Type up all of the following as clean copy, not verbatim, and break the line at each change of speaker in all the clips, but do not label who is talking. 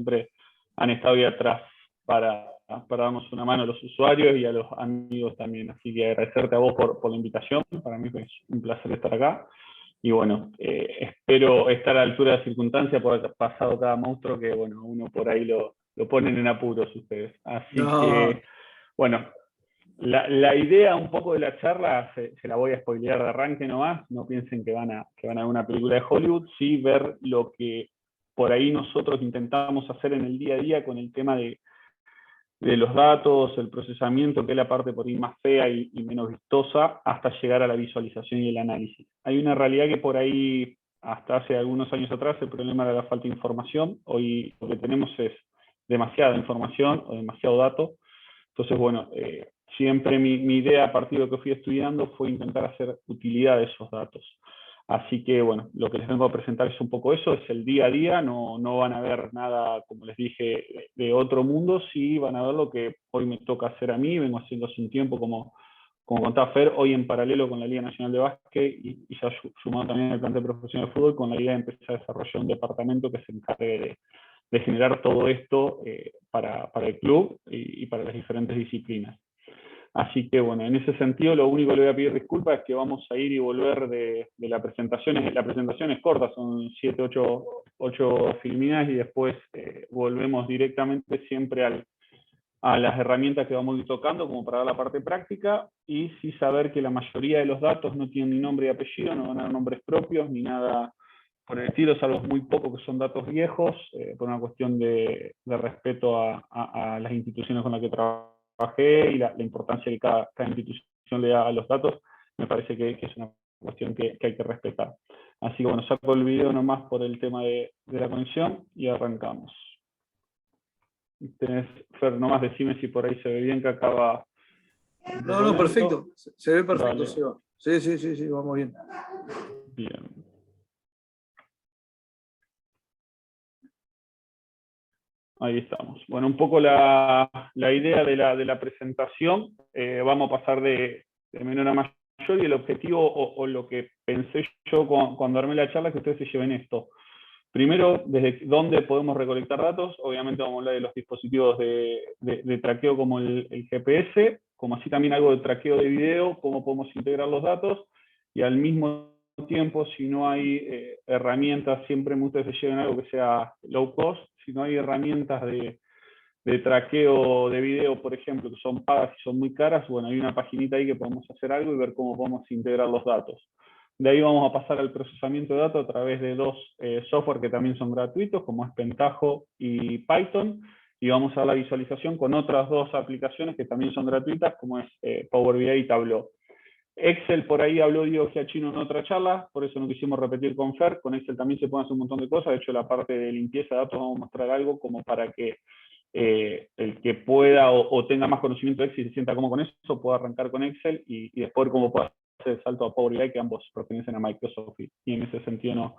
siempre han estado ahí atrás para darnos una mano a los usuarios y a los amigos también. Así que agradecerte a vos por la invitación, para mí es un placer estar acá. Y bueno, espero estar a la altura de la circunstancia por haber pasado cada monstruo que, bueno, uno por ahí lo ponen en apuros ustedes. Así que, bueno, la idea un poco de la charla, se la voy a spoilear de arranque nomás, no piensen que van a ver una película de Hollywood, sí ver lo que por ahí nosotros intentamos hacer en el día a día con el tema de los datos, el procesamiento, que es la parte por ahí más fea y menos vistosa, hasta llegar a la visualización y el análisis. Hay una realidad que por ahí, hasta hace algunos años atrás, el problema era la falta de información. Hoy lo que tenemos es demasiada información o demasiado dato. Entonces, bueno, siempre mi idea a partir de lo que fui estudiando fue intentar hacer utilidad de esos datos. Así que, bueno, lo que les vengo a presentar es un poco eso, es el día a día, no van a ver nada, como les dije, de otro mundo, sí van a ver lo que hoy me toca hacer a mí, vengo haciendo hace un tiempo, como contaba Fer, hoy en paralelo con la Liga Nacional de Básquet y ya sumado también al plantel profesional de fútbol, con la idea de empezar a desarrollar un departamento que se encargue de generar todo esto para el club y para las diferentes disciplinas. Así que bueno, en ese sentido lo único que le voy a pedir disculpas es que vamos a ir y volver de la presentación. La presentación es corta, son 7, 8 filminas y después volvemos directamente siempre a las herramientas que vamos a ir tocando como para dar la parte práctica y sí saber que la mayoría de los datos no tienen ni nombre y apellido, no van a dar nombres propios ni nada por el estilo, salvo muy poco que son datos viejos, por una cuestión de respeto a las instituciones con las que trabajé y la importancia que cada institución le da a los datos, me parece que es una cuestión que hay que respetar. Así que bueno, saco el video nomás por el tema de la conexión y arrancamos. Tenés, Fer, nomás decime si por ahí se ve bien que acaba...
No, perfecto, se ve perfecto,
Dale.
Seba. Sí, vamos bien.
Bien. Ahí estamos. Bueno, un poco la idea de la presentación, vamos a pasar de menor a mayor y el objetivo o lo que pensé yo cuando armé la charla es que ustedes se lleven esto. Primero, desde dónde podemos recolectar datos, obviamente vamos a hablar de los dispositivos de traqueo como el GPS, como así también algo de traqueo de video, cómo podemos integrar los datos, y al mismo tiempo, si no hay herramientas, siempre me gusta que se lleven algo que sea low cost, si no hay herramientas de traqueo de video, por ejemplo, que son pagas y son muy caras, bueno, hay una paginita ahí que podemos hacer algo y ver cómo podemos integrar los datos. De ahí vamos a pasar al procesamiento de datos a través de dos software que también son gratuitos, como es Pentaho y Python, y vamos a la visualización con otras dos aplicaciones que también son gratuitas, como es Power BI y Tableau. Excel, por ahí habló Diego Giachino en otra charla, por eso no quisimos repetir con Fer. Con Excel también se pueden hacer un montón de cosas. De hecho, la parte de limpieza de datos vamos a mostrar algo como para que el que pueda o tenga más conocimiento de Excel y se sienta como con eso, pueda arrancar con Excel y después cómo puede hacer el salto a Power BI, que ambos pertenecen a Microsoft y en ese sentido no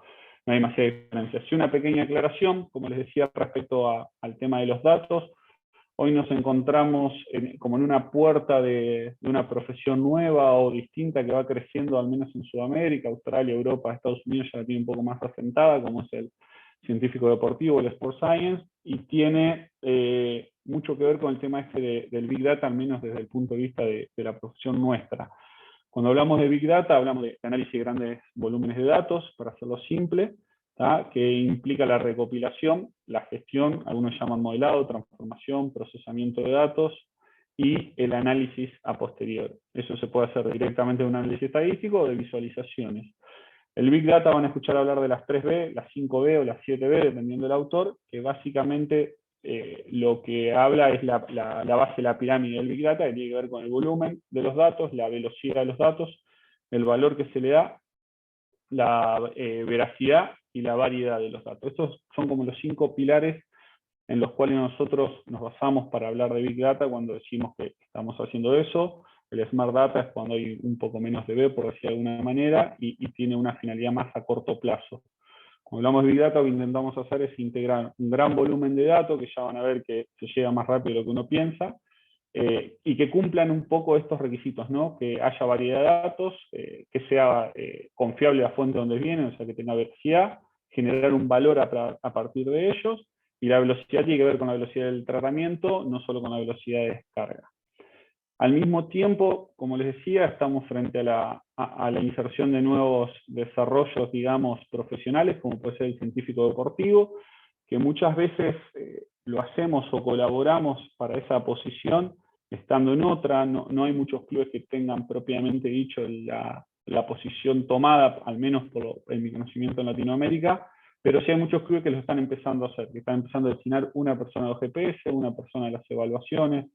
hay demasiada diferencia. Sí, una pequeña aclaración, como les decía, respecto al tema de los datos. Hoy nos encontramos como en una puerta de una profesión nueva o distinta que va creciendo, al menos en Sudamérica, Australia, Europa, Estados Unidos ya la tiene un poco más asentada, como es el científico deportivo, el Sport Science, y tiene mucho que ver con el tema este del Big Data, al menos desde el punto de vista de la profesión nuestra. Cuando hablamos de Big Data, hablamos de análisis de grandes volúmenes de datos, para hacerlo simple, que implica la recopilación, la gestión, algunos llaman modelado, transformación, procesamiento de datos y el análisis a posteriori. Eso se puede hacer directamente de un análisis estadístico o de visualizaciones. El Big Data van a escuchar hablar de las 3B, las 5B o las 7B, dependiendo del autor, que básicamente lo que habla es la base de la pirámide del Big Data, que tiene que ver con el volumen de los datos, la velocidad de los datos, el valor que se le da, la veracidad y la variedad de los datos. Estos son como los 5 pilares en los cuales nosotros nos basamos para hablar de Big Data cuando decimos que estamos haciendo eso. El Smart Data es cuando hay un poco menos de B, por decir de alguna manera, y tiene una finalidad más a corto plazo. Cuando hablamos de Big Data, lo que intentamos hacer es integrar un gran volumen de datos, que ya van a ver que se llega más rápido de lo que uno piensa, y que cumplan un poco estos requisitos, ¿no? Que haya variedad de datos, que sea confiable la fuente donde viene, o sea, que tenga veracidad, generar un valor a partir de ellos, Y la velocidad tiene que ver con la velocidad del tratamiento, no solo con la velocidad de descarga. Al mismo tiempo, como les decía, estamos frente a la inserción de nuevos desarrollos, digamos, profesionales, como puede ser el científico deportivo, que muchas veces lo hacemos o colaboramos para esa posición, estando en otra. No hay muchos clubes que tengan propiamente dicho la posición tomada, al menos por mi conocimiento en Latinoamérica, pero sí hay muchos clubes que lo están empezando a hacer, que están empezando a destinar una persona a los GPS, una persona a las evaluaciones,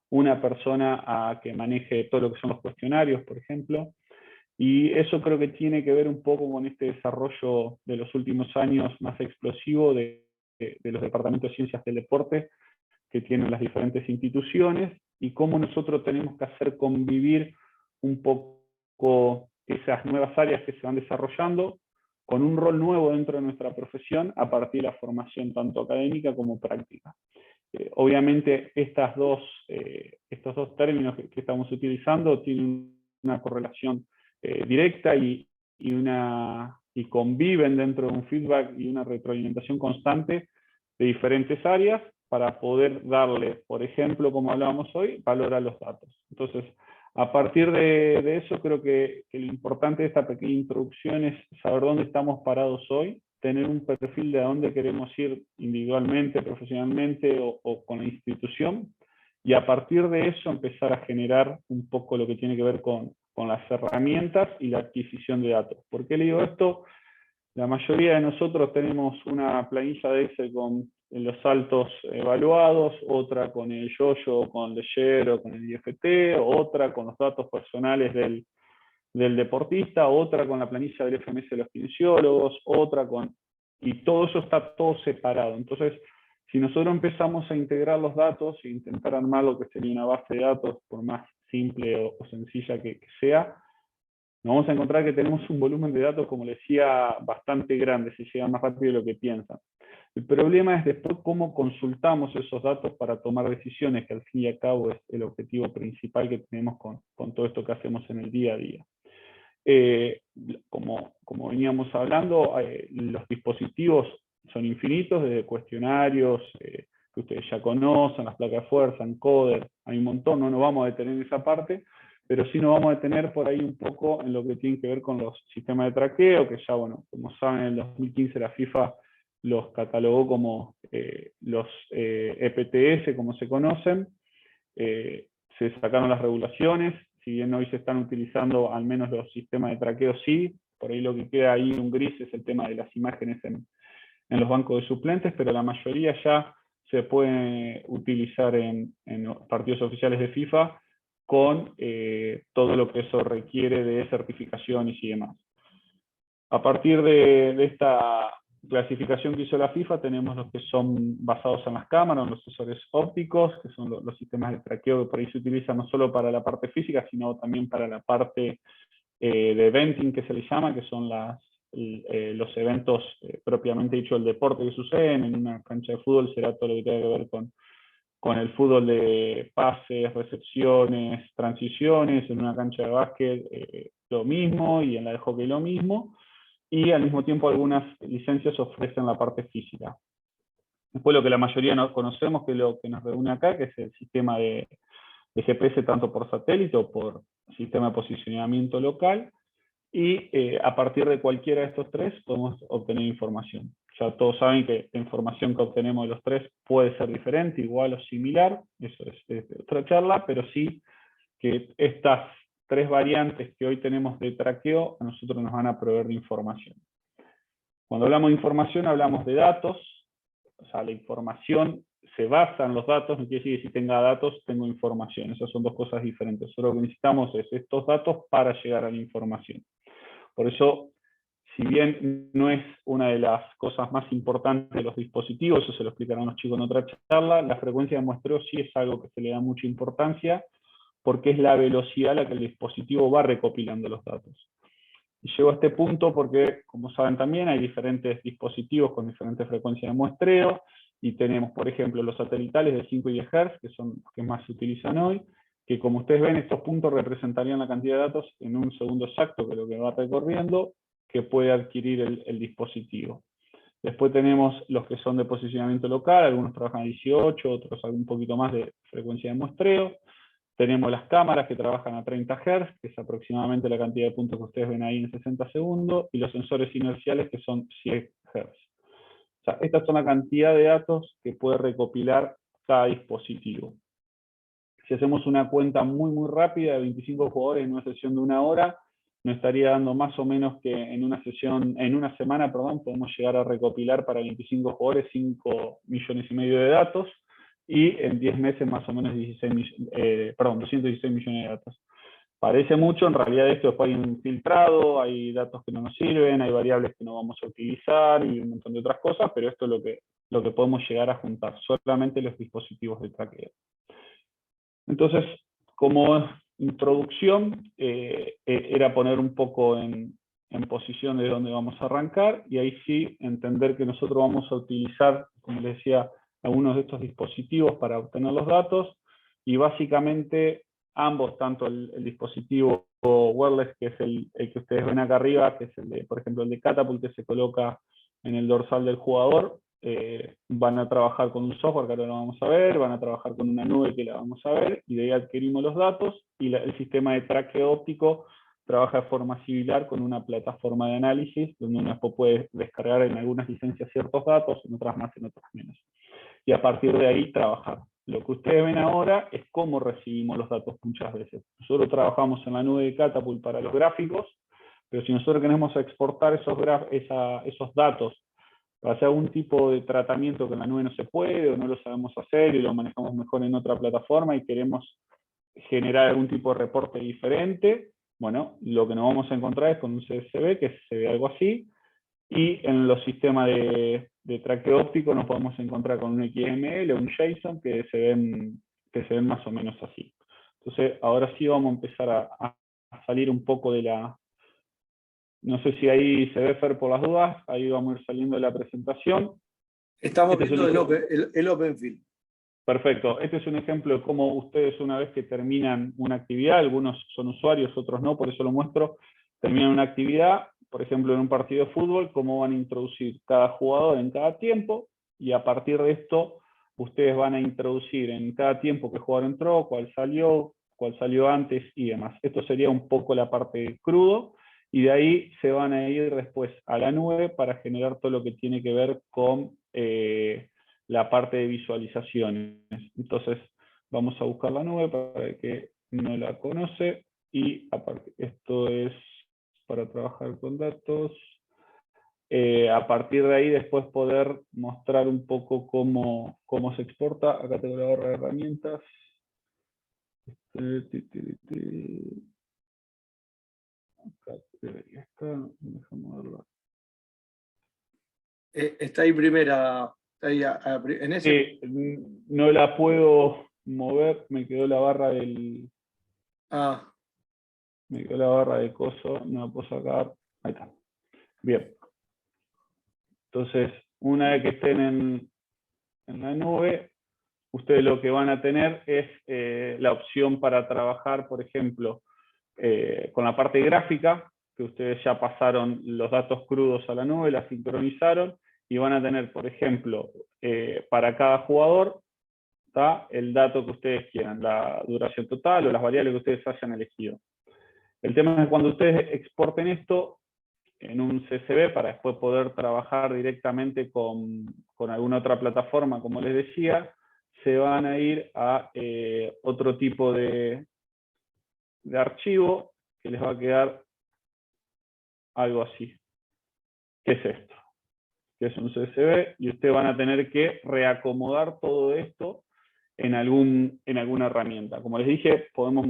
una persona a que maneje todo lo que son los cuestionarios, por ejemplo. Y eso creo que tiene que ver un poco con este desarrollo de los últimos años más explosivo de los departamentos de ciencias del deporte que tienen las diferentes instituciones, y cómo nosotros tenemos que hacer convivir un poco esas nuevas áreas que se van desarrollando con un rol nuevo dentro de nuestra profesión a partir de la formación tanto académica como práctica. Obviamente estos dos términos que estamos utilizando tienen una correlación directa y conviven dentro de un feedback y una retroalimentación constante de diferentes áreas para poder darle, por ejemplo, como hablábamos hoy, valor a los datos. Entonces, a partir de eso, creo que lo importante de esta pequeña introducción es saber dónde estamos parados hoy, tener un perfil de a dónde queremos ir individualmente, profesionalmente o con la institución, y a partir de eso empezar a generar un poco lo que tiene que ver con las herramientas y la adquisición de datos. ¿Por qué le digo esto? La mayoría de nosotros tenemos una planilla de Excel con los saltos evaluados, otra con el yo-yo, con el Leyer o con el IFT, otra con los datos personales del deportista, otra con la planilla del FMS de los kinesiólogos, otra con... Y todo eso está todo separado. Entonces, si nosotros empezamos a integrar los datos e intentar armar lo que sería una base de datos, por más simple o sencilla que sea, nos vamos a encontrar que tenemos un volumen de datos, como les decía, bastante grande, se llega más rápido de lo que piensan. El problema es después cómo consultamos esos datos para tomar decisiones, que al fin y al cabo es el objetivo principal que tenemos con todo esto que hacemos en el día a día. Como veníamos hablando, los dispositivos son infinitos, desde cuestionarios que ustedes ya conocen, las placas de fuerza, encoder, hay un montón, no nos vamos a detener en esa parte, pero sí nos vamos a detener por ahí un poco en lo que tiene que ver con los sistemas de traqueo, que ya, bueno, como saben, en el 2015 la FIFA los catalogó como los EPTS, como se conocen. Se sacaron las regulaciones, si bien hoy se están utilizando al menos los sistemas de traqueo, sí, por ahí lo que queda ahí un gris es el tema de las imágenes en los bancos de suplentes, pero la mayoría ya se puede utilizar en partidos oficiales de FIFA con todo lo que eso requiere de certificaciones y demás. A partir de esta clasificación que hizo la FIFA, tenemos los que son basados en las cámaras, los sensores ópticos, que son los sistemas de traqueo que por ahí se utilizan no solo para la parte física, sino también para la parte de eventing, que se le llama, que son los eventos propiamente dicho del deporte que suceden. En una cancha de fútbol será todo lo que tiene que ver con el fútbol de pases, recepciones, transiciones. En una cancha de básquet lo mismo, y en la de hockey lo mismo, y al mismo tiempo algunas licencias ofrecen la parte física. Después lo que la mayoría no conocemos, que es lo que nos reúne acá, que es el sistema de GPS tanto por satélite o por sistema de posicionamiento local, y a partir de cualquiera de estos tres podemos obtener información. Ya todos saben que la información que obtenemos de los tres puede ser diferente, igual o similar, eso es otra charla, pero sí que estas tres variantes que hoy tenemos de traqueo a nosotros nos van a proveer de información. Cuando hablamos de información hablamos de datos, o sea, la información se basa en los datos, no quiere decir que si tenga datos tengo información, esas son dos cosas diferentes. Solo lo que necesitamos es estos datos para llegar a la información. Por eso, si bien no es una de las cosas más importantes de los dispositivos, eso se lo explicarán los chicos en otra charla, la frecuencia de muestreo sí es algo que se le da mucha importancia, porque es la velocidad a la que el dispositivo va recopilando los datos. Y llego a este punto porque, como saben también, hay diferentes dispositivos con diferentes frecuencias de muestreo, y tenemos, por ejemplo, los satelitales de 5 y 10 Hz, que son los que más se utilizan hoy, que como ustedes ven, estos puntos representarían la cantidad de datos en un segundo exacto, que es lo que va recorriendo, que puede adquirir el dispositivo. Después tenemos los que son de posicionamiento local, algunos trabajan a 18, otros un poquito más de frecuencia de muestreo. Tenemos las cámaras que trabajan a 30 Hz, que es aproximadamente la cantidad de puntos que ustedes ven ahí en 60 segundos, y los sensores inerciales que son 100 Hz. O sea, estas son la cantidad de datos que puede recopilar cada dispositivo. Si hacemos una cuenta muy rápida de 25 jugadores en una sesión de 1 hora, nos estaría dando más o menos que en una semana, podemos llegar a recopilar para 25 jugadores 5,5 millones de datos, y en 10 meses más o menos 216 millones de datos. Parece mucho, en realidad esto después hay un filtrado, hay datos que no nos sirven, hay variables que no vamos a utilizar y un montón de otras cosas, pero esto es lo que podemos llegar a juntar, solamente los dispositivos de traqueo. Entonces, como introducción, era poner un poco en posición de dónde vamos a arrancar, y ahí sí entender que nosotros vamos a utilizar, como les decía, algunos de estos dispositivos para obtener los datos, y básicamente ambos, tanto el dispositivo wireless, que es el que ustedes ven acá arriba, que es el de, por ejemplo, el de Catapult, que se coloca en el dorsal del jugador, van a trabajar con un software que ahora lo vamos a ver, van a trabajar con una nube que la vamos a ver, y de ahí adquirimos los datos, y el sistema de traqueo óptico trabaja de forma similar con una plataforma de análisis, donde uno puede descargar en algunas licencias ciertos datos, en otras más, en otras menos. Y a partir de ahí trabajar. Lo que ustedes ven ahora es cómo recibimos los datos muchas veces. Nosotros trabajamos en la nube de Catapult para los gráficos, pero si nosotros queremos exportar esos datos para hacer algún tipo de tratamiento que en la nube no se puede, o no lo sabemos hacer y lo manejamos mejor en otra plataforma y queremos generar algún tipo de reporte diferente, bueno, lo que nos vamos a encontrar es con un CSV, que se ve algo así, y en los sistemas de traqueo óptico nos podemos encontrar con un XML o un JSON que se ven más o menos así. Entonces, ahora sí vamos a empezar a salir un poco de la... No sé si ahí se ve, Fer, por las dudas, ahí vamos a ir saliendo de la presentación.
Estamos viendo el OpenField.
Perfecto. Este es un ejemplo de cómo ustedes, una vez que terminan una actividad, algunos son usuarios, otros no, por eso lo muestro, terminan una actividad, por ejemplo en un partido de fútbol, cómo van a introducir cada jugador en cada tiempo, y a partir de esto ustedes van a introducir en cada tiempo qué jugador entró, cuál salió antes y demás. Esto sería un poco la parte crudo, y de ahí se van a ir después a la nube para generar todo lo que tiene que ver con la parte de visualizaciones. Entonces, vamos a buscar la nube para el que no la conoce, y aparte, esto es para trabajar con datos. A partir de ahí, después poder mostrar un poco cómo se exporta. Acá tengo la barra de herramientas. Acá debería estar, déjame verlo.
Está ahí primera, está ahí en ese.
No la puedo mover, me quedó la barra del...
Ah,
Me quedó la barra de coso, no la puedo sacar. Ahí está. Bien. Entonces, una vez que estén en la nube, ustedes lo que van a tener es la opción para trabajar, por ejemplo, con la parte gráfica, que ustedes ya pasaron los datos crudos a la nube, la sincronizaron, y van a tener, por ejemplo, para cada jugador, ¿tá?, el dato que ustedes quieran, la duración total o las variables que ustedes hayan elegido. El tema es que cuando ustedes exporten esto en un CSV para después poder trabajar directamente con alguna otra plataforma, como les decía, se van a ir a otro tipo de archivo que les va a quedar algo así. ¿Qué es esto? Que es un CSV, y ustedes van a tener que reacomodar todo esto en alguna herramienta. Como les dije, vamos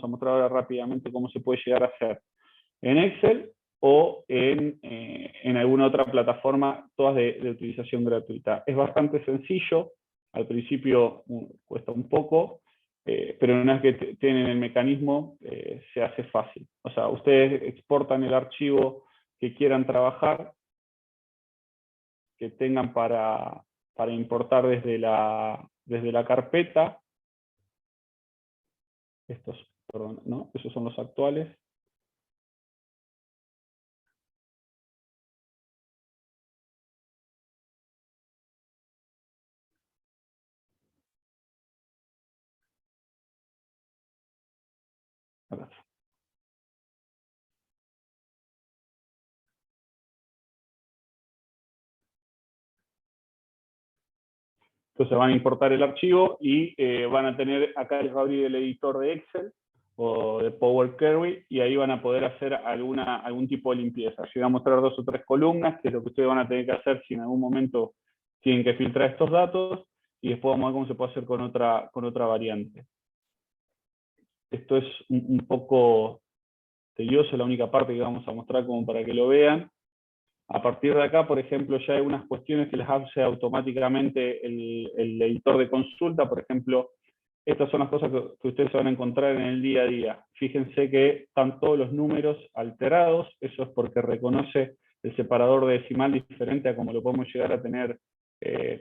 a mostrar ahora rápidamente cómo se puede llegar a hacer en Excel o en alguna otra plataforma, todas de utilización gratuita. Es bastante sencillo, al principio cuesta un poco, pero una vez que tienen el mecanismo, se hace fácil. O sea, ustedes exportan el archivo que quieran trabajar, que tengan para importar desde la carpeta. Perdón, ¿no? Esos son los actuales. Acá está. Entonces van a importar el archivo y van a tener, acá les va a abrir el editor de Excel o de Power Query, y ahí van a poder hacer algún tipo de limpieza. Yo voy a mostrar 2 o 3 columnas, que es lo que ustedes van a tener que hacer si en algún momento tienen que filtrar estos datos, y después vamos a ver cómo se puede hacer con otra variante. Esto es un poco tedioso, la única parte que vamos a mostrar como para que lo vean. A partir de acá, por ejemplo, ya hay unas cuestiones que les hace automáticamente el editor de consulta. Por ejemplo, estas son las cosas que ustedes se van a encontrar en el día a día. Fíjense que están todos los números alterados. Eso es porque reconoce el separador de decimal diferente a como lo podemos llegar a tener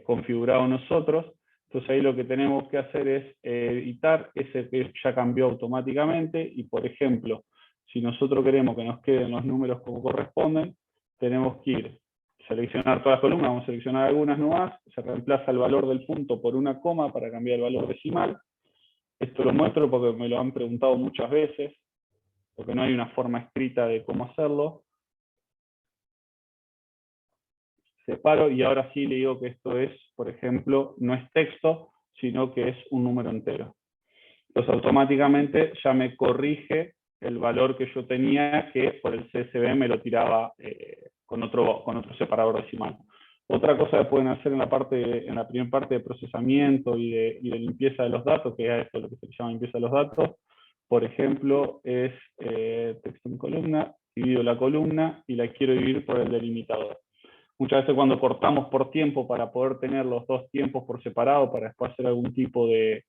configurado nosotros. Entonces ahí lo que tenemos que hacer es editar ese que ya cambió automáticamente, y por ejemplo, si nosotros queremos que nos queden los números como corresponden, tenemos que ir, seleccionar todas las columnas, vamos a seleccionar algunas nomás, se reemplaza el valor del punto por una coma para cambiar el valor decimal. Esto lo muestro porque me lo han preguntado muchas veces, porque no hay una forma escrita de cómo hacerlo. Separo y ahora sí le digo que esto es, por ejemplo, no es texto, sino que es un número entero. Entonces automáticamente ya me corrige el valor que yo tenía, que por el CSV me lo tiraba con otro separador decimal. Otra cosa que pueden hacer en la primera parte de procesamiento y de limpieza de los datos, que es esto lo que se llama limpieza de los datos, por ejemplo, es texto en columna, divido la columna y la quiero dividir por el delimitador. Muchas veces cuando cortamos por tiempo para poder tener los 2 tiempos por separado, para después hacer algún tipo de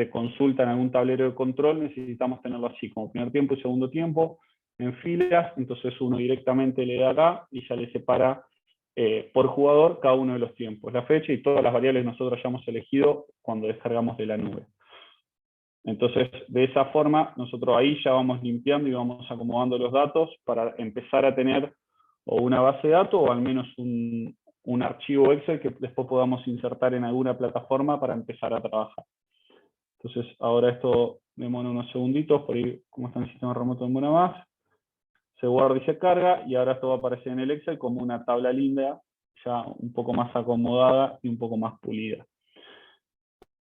consulta en algún tablero de control, necesitamos tenerlo así, como primer tiempo y segundo tiempo, en filas. Entonces uno directamente le da acá y ya le separa por jugador cada uno de los tiempos, la fecha y todas las variables que nosotros hayamos elegido cuando descargamos de la nube. Entonces, de esa forma, nosotros ahí ya vamos limpiando y vamos acomodando los datos para empezar a tener o una base de datos o al menos un archivo Excel que después podamos insertar en alguna plataforma para empezar a trabajar. Entonces, ahora esto demora unos segunditos, por ahí, como está en el sistema remoto, demora más. Se guarda y se carga, y ahora esto va a aparecer en el Excel como una tabla linda, ya un poco más acomodada y un poco más pulida.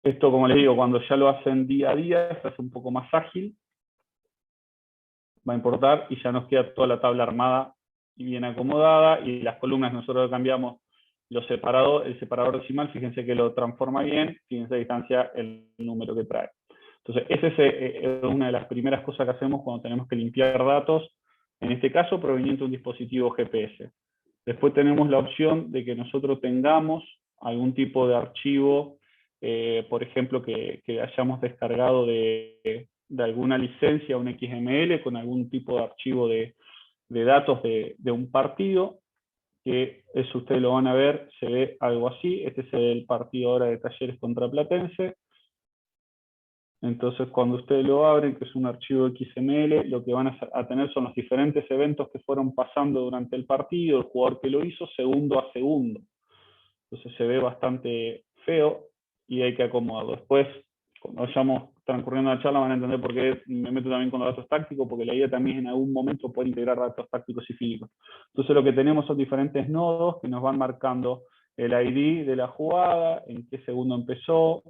Esto, como les digo, cuando ya lo hacen día a día, se hace un poco más ágil, va a importar y ya nos queda toda la tabla armada y bien acomodada, y las columnas nosotros cambiamos el separador decimal, fíjense que lo transforma bien, fíjense a distancia el número que trae. Entonces, esa es una de las primeras cosas que hacemos cuando tenemos que limpiar datos, en este caso proveniente de un dispositivo GPS. Después tenemos la opción de que nosotros tengamos algún tipo de archivo, por ejemplo, que hayamos descargado de alguna licencia, un XML, con algún tipo de archivo de datos de un partido, que eso ustedes lo van a ver, se ve algo así. Este es el partido ahora de Talleres contra Platense. Entonces, cuando ustedes lo abren, que es un archivo XML, lo que van a tener son los diferentes eventos que fueron pasando durante el partido, el jugador que lo hizo, segundo a segundo. Entonces se ve bastante feo y hay que acomodarlo. Después, cuando vayamos transcurriendo la charla, van a entender por qué me meto también con los datos tácticos, porque la idea también en algún momento puede integrar datos tácticos y físicos. Entonces lo que tenemos son diferentes nodos que nos van marcando el ID de la jugada, en qué segundo empezó,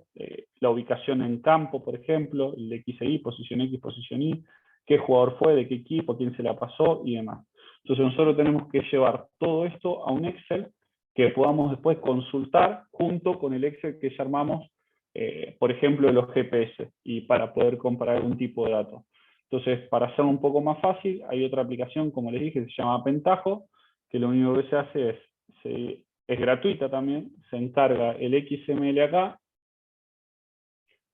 la ubicación en campo, por ejemplo, el XY, posición X, posición Y, qué jugador fue, de qué equipo, quién se la pasó y demás. Entonces nosotros tenemos que llevar todo esto a un Excel que podamos después consultar junto con el Excel que ya armamos, por ejemplo, de los GPS, y para poder comparar algún tipo de datos. Entonces, para hacerlo un poco más fácil, hay otra aplicación, como les dije, que se llama Pentaho, que lo único que se hace es gratuita también, se encarga el XML acá,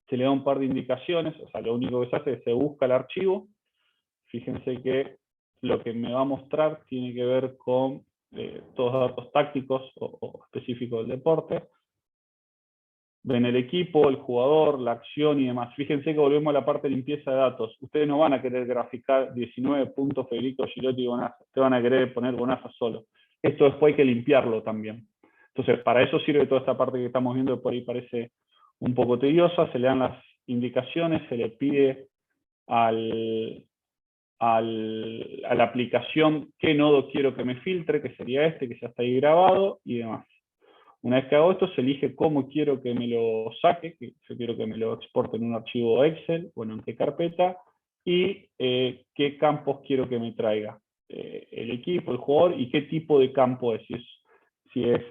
se le da un par de indicaciones, o sea, lo único que se hace es se busca el archivo. Fíjense que lo que me va a mostrar tiene que ver con todos los datos tácticos o específicos del deporte. Ven el equipo, el jugador, la acción y demás. Fíjense que volvemos a la parte de limpieza de datos. Ustedes no van a querer graficar 19 puntos Federico Girotti y Bonazza. Ustedes van a querer poner Bonazza solo. Esto después hay que limpiarlo también. Entonces, para eso sirve toda esta parte que estamos viendo, que por ahí parece un poco tediosa. Se le dan las indicaciones, se le pide a la aplicación qué nodo quiero que me filtre, que sería este, que ya está ahí grabado, y demás. Una vez que hago esto, se elige cómo quiero que me lo saque, que yo quiero que me lo exporte en un archivo Excel, bueno, en qué carpeta, y qué campos quiero que me traiga. El equipo, el jugador, y qué tipo de campo es. Si es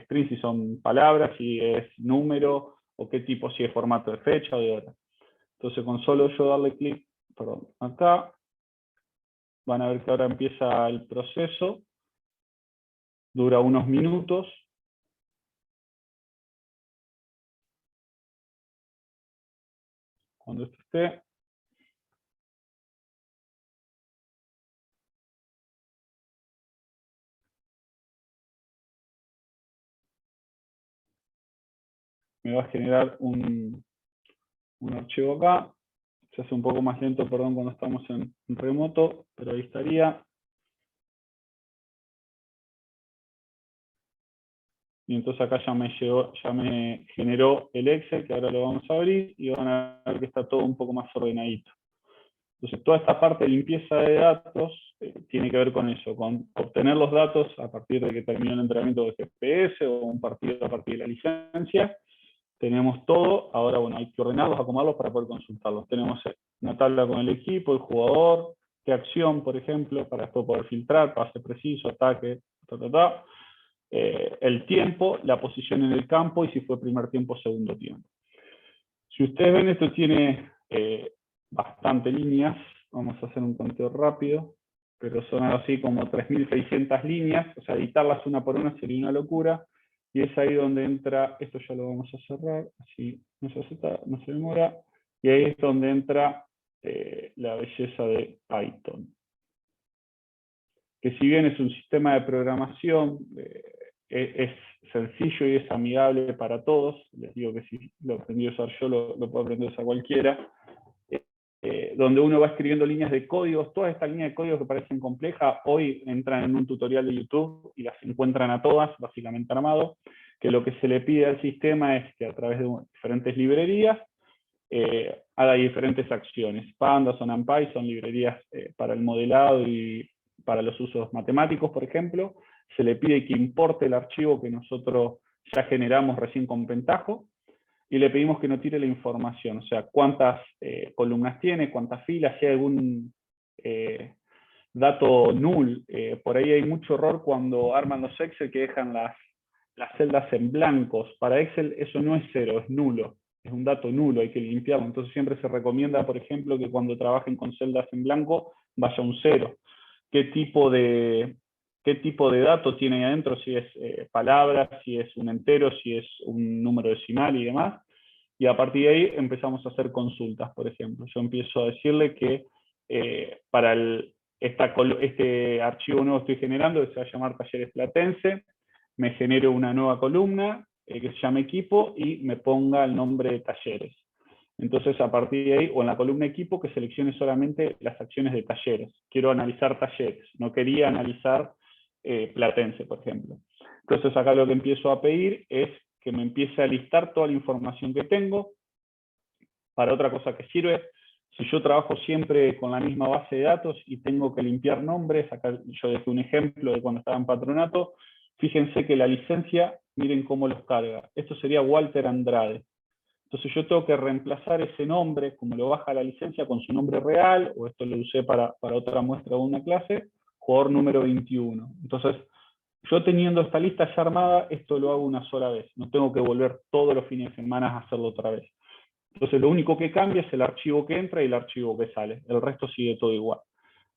string, si son palabras, si es número, o qué tipo, si es formato de fecha o de hora. Entonces, con solo yo darle clic, perdón, acá, van a ver que ahora empieza el proceso, dura unos minutos. Cuando esto esté, me va a generar un archivo acá. Se hace un poco más lento, perdón, cuando estamos en remoto, pero ahí estaría. Y entonces acá ya me generó el Excel, que ahora lo vamos a abrir, y van a ver que está todo un poco más ordenadito. Entonces, toda esta parte de limpieza de datos tiene que ver con eso, con obtener los datos a partir de que terminó el entrenamiento de GPS o un partido a partir de la licencia. Tenemos todo, ahora bueno, hay que ordenarlos, acomodarlos para poder consultarlos. Tenemos una tabla con el equipo, el jugador, qué acción, por ejemplo, para después poder filtrar, pase preciso, ataque, el tiempo, la posición en el campo y si fue primer tiempo o segundo tiempo. Si ustedes ven, esto tiene bastante líneas. Vamos a hacer un conteo rápido, pero son así como 3.600 líneas. O sea, editarlas una por una sería una locura. Y es ahí donde entra, esto ya lo vamos a cerrar, así no se demora. Y ahí es donde entra la belleza de Python. Que si bien es un sistema de programación, es sencillo y es amigable para todos. Les digo que si lo aprendí a usar yo, lo puede aprender a usar cualquiera. Donde uno va escribiendo líneas de códigos, todas estas líneas de códigos que parecen complejas, hoy entran en un tutorial de YouTube y las encuentran a todas, básicamente armado, que lo que se le pide al sistema es que a través de diferentes librerías haga diferentes acciones. Pandas o NumPy son librerías para el modelado y para los usos matemáticos, por ejemplo. Se le pide que importe el archivo que nosotros ya generamos recién con Pentaho, y le pedimos que no tire la información, o sea, cuántas columnas tiene, cuántas filas, si hay algún dato null. Por ahí hay mucho error cuando arman los Excel que dejan las celdas en blancos. Para Excel eso no es cero, es nulo. Es un dato nulo, hay que limpiarlo. Entonces siempre se recomienda, por ejemplo, que cuando trabajen con celdas en blanco vaya un cero. ¿Qué tipo de dato tiene ahí adentro? Si es palabras, si es un entero, si es un número decimal y demás. Y a partir de ahí empezamos a hacer consultas, por ejemplo. Yo empiezo a decirle que para este archivo nuevo que estoy generando, que se va a llamar Talleres Platense, me genero una nueva columna que se llame equipo y me ponga el nombre de talleres. Entonces, a partir de ahí, o en la columna equipo, que seleccione solamente las acciones de talleres. Quiero analizar talleres, no quería analizar Platense, por ejemplo. Entonces, acá lo que empiezo a pedir es que me empiece a listar toda la información que tengo. Para otra cosa que sirve, si yo trabajo siempre con la misma base de datos y tengo que limpiar nombres, acá yo dejé un ejemplo de cuando estaba en Patronato, fíjense que la licencia, miren cómo los carga. Esto sería Walter Andrade. Entonces yo tengo que reemplazar ese nombre, como lo baja la licencia, con su nombre real, o esto lo usé para otra muestra de una clase, jugador número 21. Entonces, yo teniendo esta lista ya armada, esto lo hago una sola vez. No tengo que volver todos los fines de semana a hacerlo otra vez. Entonces lo único que cambia es el archivo que entra y el archivo que sale. El resto sigue todo igual.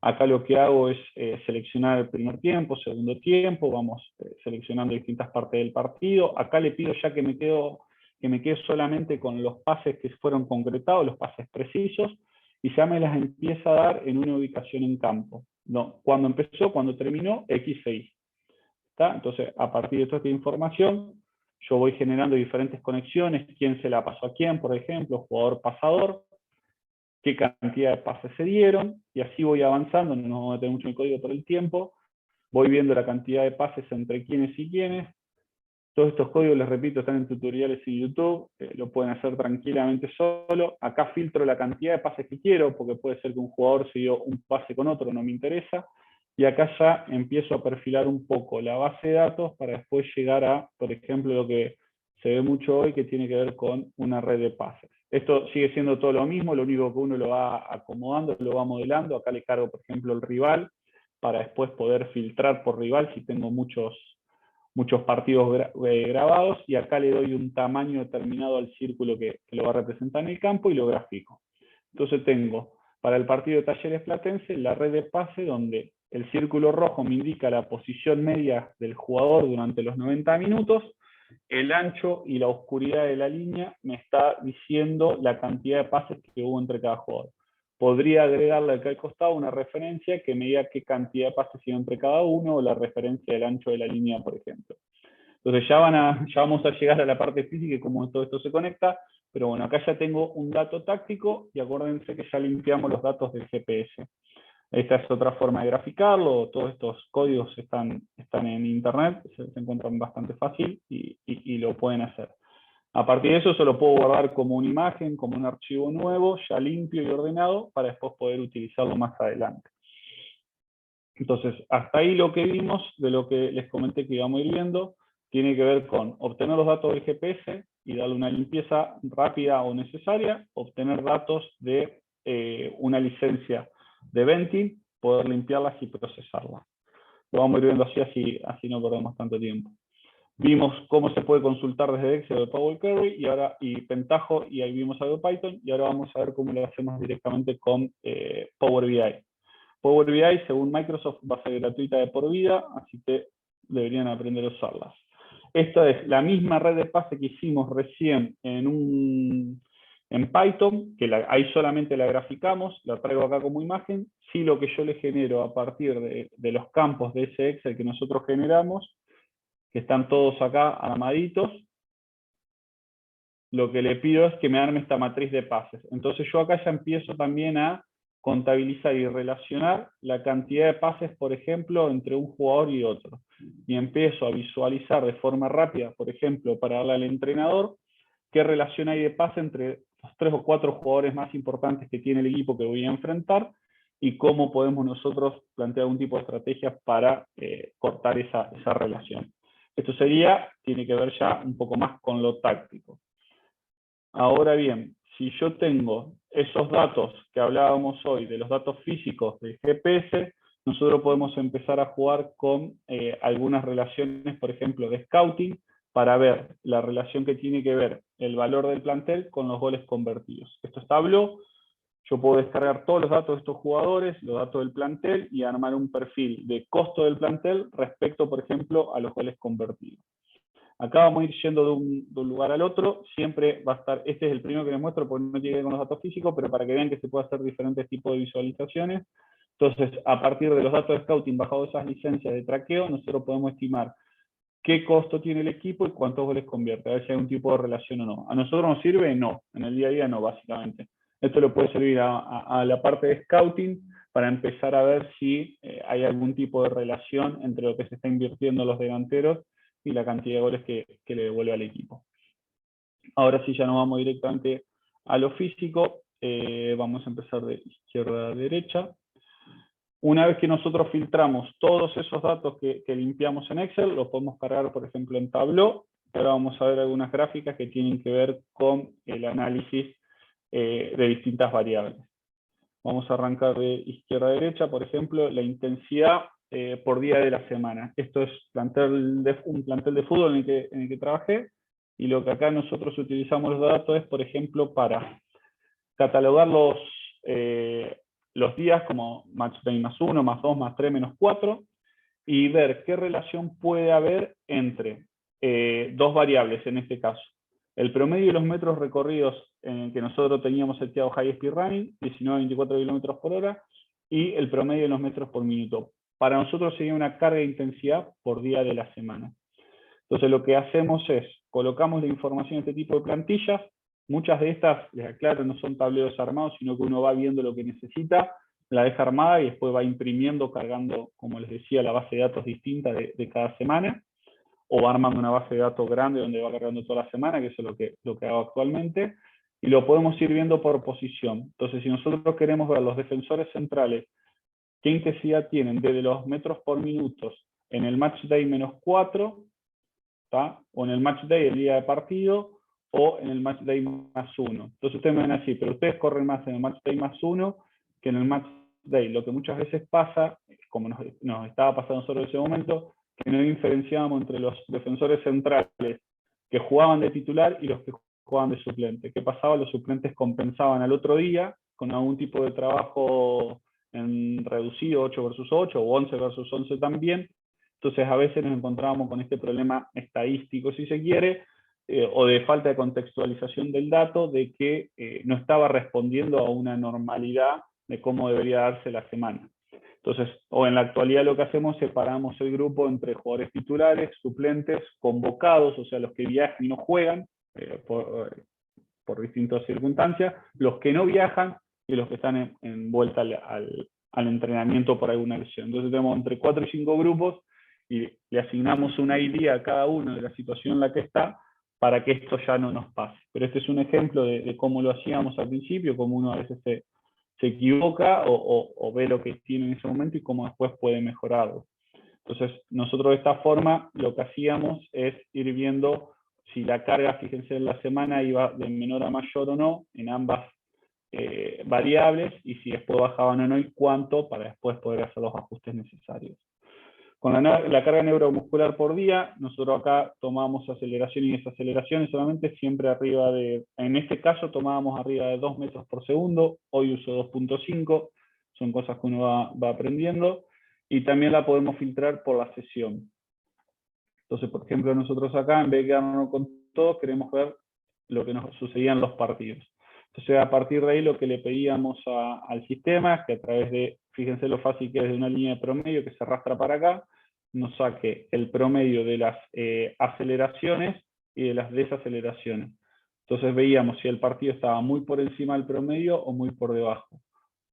Acá lo que hago es seleccionar el primer tiempo, segundo tiempo, vamos seleccionando distintas partes del partido. Acá le pido ya que me quede solamente con los pases que fueron concretados, los pases precisos, y ya me las empieza a dar en una ubicación en campo. No, cuando empezó, cuando terminó, X e Y. ¿Está? Entonces, a partir de toda esta información, yo voy generando diferentes conexiones, quién se la pasó a quién, por ejemplo, jugador-pasador, qué cantidad de pases se dieron, y así voy avanzando, no nos vamos a meter mucho en el código por el tiempo, voy viendo la cantidad de pases entre quiénes y quiénes, Todos estos códigos, les repito, están en tutoriales en YouTube, lo pueden hacer tranquilamente solo. Acá filtro la cantidad de pases que quiero, porque puede ser que un jugador se dio un pase con otro, no me interesa. Y acá ya empiezo a perfilar un poco la base de datos para después llegar a, por ejemplo, lo que se ve mucho hoy, que tiene que ver con una red de pases. Esto sigue siendo todo lo mismo, lo único que uno lo va acomodando, lo va modelando. Acá le cargo, por ejemplo, el rival, para después poder filtrar por rival si tengo muchos partidos grabados, y acá le doy un tamaño determinado al círculo que lo va a representar en el campo y lo grafico. Entonces tengo para el partido de Talleres Platense la red de pase, donde el círculo rojo me indica la posición media del jugador durante los 90 minutos, el ancho y la oscuridad de la línea me está diciendo la cantidad de pases que hubo entre cada jugador. Podría agregarle acá al costado una referencia que me diga qué cantidad de pases hubo entre cada uno, o la referencia del ancho de la línea, por ejemplo. Entonces ya vamos a llegar a la parte física y cómo todo esto se conecta, pero bueno, acá ya tengo un dato táctico, y acuérdense que ya limpiamos los datos del GPS. Esta es otra forma de graficarlo. Todos estos códigos están en internet, se encuentran bastante fácil y lo pueden hacer. A partir de eso, se lo puedo guardar como una imagen, como un archivo nuevo, ya limpio y ordenado, para después poder utilizarlo más adelante. Entonces, hasta ahí lo que vimos de lo que les comenté que íbamos a ir viendo, tiene que ver con obtener los datos del GPS y darle una limpieza rápida o necesaria, obtener datos de una licencia de venting, poder limpiarlas y procesarlas. Lo vamos a ir viendo así no perdemos tanto tiempo. Vimos cómo se puede consultar desde Excel o de Power Query y Pentaho, y ahí vimos algo de Python, y ahora vamos a ver cómo lo hacemos directamente con Power BI. Power BI, según Microsoft, va a ser gratuita de por vida, así que deberían aprender a usarlas. Esta es la misma red de pase que hicimos recién en Python, que ahí solamente la graficamos, la traigo acá como imagen. Sí, lo que yo le genero a partir de los campos de ese Excel que nosotros generamos, que están todos acá armaditos, lo que le pido es que me arme esta matriz de pases. Entonces yo acá ya empiezo también a contabilizar y relacionar la cantidad de pases, por ejemplo, entre un jugador y otro. Y empiezo a visualizar de forma rápida, por ejemplo, para darle al entrenador, qué relación hay de pase entre los 3 o 4 jugadores más importantes que tiene el equipo que voy a enfrentar, y cómo podemos nosotros plantear un tipo de estrategia para cortar esa relación. Esto tiene que ver ya un poco más con lo táctico. Ahora bien, si yo tengo esos datos que hablábamos hoy, de los datos físicos del GPS, nosotros podemos empezar a jugar con algunas relaciones, por ejemplo, de scouting, para ver la relación que tiene que ver el valor del plantel con los goles convertidos. Esto es Tableau. Yo puedo descargar todos los datos de estos jugadores, los datos del plantel, y armar un perfil de costo del plantel respecto, por ejemplo, a los goles convertidos. Acá vamos a ir yendo de un lugar al otro. Siempre va a estar, este es el primero que les muestro porque no tiene que ver con los datos físicos, pero para que vean que se puede hacer diferentes tipos de visualizaciones. Entonces, a partir de los datos de scouting bajados esas licencias de traqueo, nosotros podemos estimar qué costo tiene el equipo y cuántos goles convierte, a ver si hay un tipo de relación o no. ¿A nosotros nos sirve? No, en el día a día no, básicamente. Esto le puede servir a la parte de scouting para empezar a ver si hay algún tipo de relación entre lo que se está invirtiendo los delanteros y la cantidad de goles que le devuelve al equipo. Ahora sí, ya nos vamos directamente a lo físico. Vamos a empezar de izquierda a derecha. Una vez que nosotros filtramos todos esos datos que limpiamos en Excel, los podemos cargar, por ejemplo, en Tableau. Ahora vamos a ver algunas gráficas que tienen que ver con el análisis de distintas variables. Vamos a arrancar de izquierda a derecha, por ejemplo, la intensidad por día de la semana. Esto es un plantel de fútbol en el que trabajé, y lo que acá nosotros utilizamos los datos es, por ejemplo, para catalogar los días como match day +1, +2, +3, -4, y ver qué relación puede haber entre dos variables en este caso. El promedio de los metros recorridos en el que nosotros teníamos seteado High Speed Running, 19-24 km por hora, y el promedio de los metros por minuto. Para nosotros sería una carga de intensidad por día de la semana. Entonces lo que hacemos es, colocamos la información en este tipo de plantillas. Muchas de estas, les aclaro, no son tableros armados, sino que uno va viendo lo que necesita, la deja armada y después va imprimiendo, cargando, como les decía, la base de datos distinta de cada semana. o va armando una base de datos grande donde va cargando toda la semana, que eso es lo que hago actualmente, y lo podemos ir viendo por posición. Entonces, si nosotros queremos ver los defensores centrales, qué intensidad tienen desde los metros por minutos en el match day -4, ¿tá? O en el match day el día de partido, o en el match day +1. Entonces ustedes me van a decir, pero ustedes corren más en el match day +1 que en el match day. Lo que muchas veces pasa, como nos estaba pasando nosotros en ese momento, que no diferenciábamos entre los defensores centrales que jugaban de titular y los que jugaban de suplente. ¿Qué pasaba? Los suplentes compensaban al otro día con algún tipo de trabajo en reducido 8 versus 8 o 11 versus 11 también. Entonces a veces nos encontrábamos con este problema estadístico, si se quiere, o de falta de contextualización del dato, de que no estaba respondiendo a una normalidad de cómo debería darse la semana. Entonces, o en la actualidad lo que hacemos, separamos el grupo entre jugadores titulares, suplentes, convocados, o sea, los que viajan y no juegan por distintas circunstancias, los que no viajan y los que están envueltos al entrenamiento por alguna lesión. Entonces tenemos entre 4 y 5 grupos y le asignamos una idea a cada uno de la situación en la que está para que esto ya no nos pase. Pero este es un ejemplo de cómo lo hacíamos al principio, cómo uno a veces se equivoca o ve lo que tiene en ese momento y cómo después puede mejorarlo. Entonces, nosotros de esta forma lo que hacíamos es ir viendo si la carga, fíjense, en la semana iba de menor a mayor o no en ambas variables, y si después bajaban o no y cuánto, para después poder hacer los ajustes necesarios. Con la carga neuromuscular por día, nosotros acá tomamos aceleración y desaceleraciones solamente, siempre arriba de, en este caso tomábamos arriba de 2 metros por segundo, hoy uso 2.5, son cosas que uno va aprendiendo, y también la podemos filtrar por la sesión. Entonces, por ejemplo, nosotros acá, en vez de quedarnos con todo, queremos ver lo que nos sucedía en los partidos. Entonces, a partir de ahí, lo que le pedíamos al sistema es que a través de, fíjense lo fácil que es de una línea de promedio que se arrastra para acá, nos saque el promedio de las aceleraciones y de las desaceleraciones. Entonces veíamos si el partido estaba muy por encima del promedio o muy por debajo.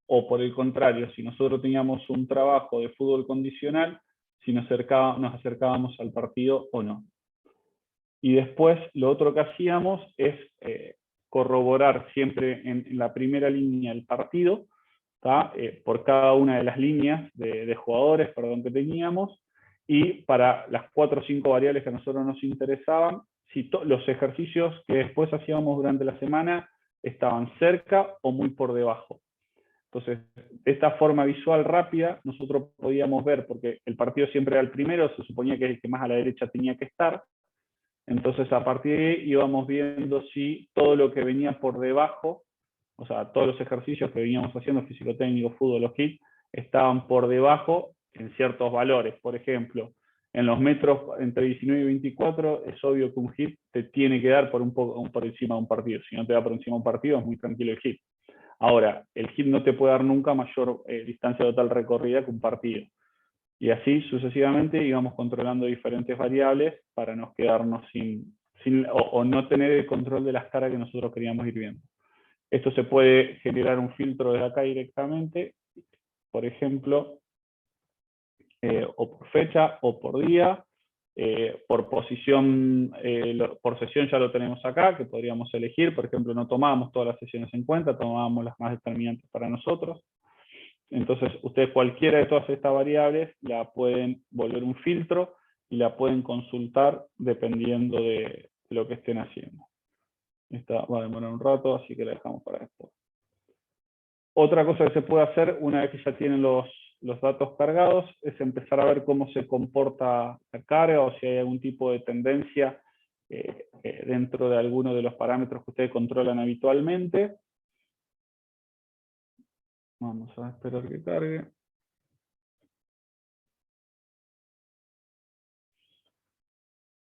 O por el contrario, si nosotros teníamos un trabajo de fútbol condicional, si nos acercábamos al partido o no. Y después lo otro que hacíamos es corroborar siempre en la primera línea el partido, por cada una de las líneas de jugadores que teníamos, y para las 4 o 5 variables que a nosotros nos interesaban, si los ejercicios que después hacíamos durante la semana estaban cerca o muy por debajo. Entonces, de esta forma visual rápida, nosotros podíamos ver, porque el partido siempre era el primero, se suponía que el que más a la derecha tenía que estar. Entonces, a partir de ahí íbamos viendo si todo lo que venía por debajo, o sea, todos los ejercicios que veníamos haciendo, físico-técnico, fútbol o HIIT, estaban por debajo en ciertos valores. Por ejemplo, en los metros entre 19 y 24, es obvio que un HIIT te tiene que dar por encima de un partido. Si no te da por encima de un partido, es muy tranquilo el HIIT. Ahora, el HIIT no te puede dar nunca mayor distancia total recorrida que un partido. Y así sucesivamente íbamos controlando diferentes variables para no quedarnos o no tener el control de las caras que nosotros queríamos ir viendo. Esto se puede generar un filtro desde acá directamente, por ejemplo, o por fecha o por día, por posición, por sesión ya lo tenemos acá, que podríamos elegir. Por ejemplo, no tomábamos todas las sesiones en cuenta, tomábamos las más determinantes para nosotros. Entonces, ustedes cualquiera de todas estas variables la pueden volver un filtro y la pueden consultar dependiendo de lo que estén haciendo. Esta va a demorar un rato, así que la dejamos para después. Otra cosa que se puede hacer una vez que ya tienen los datos cargados es empezar a ver cómo se comporta la carga o si hay algún tipo de tendencia dentro de alguno de los parámetros que ustedes controlan habitualmente. Vamos a esperar que cargue.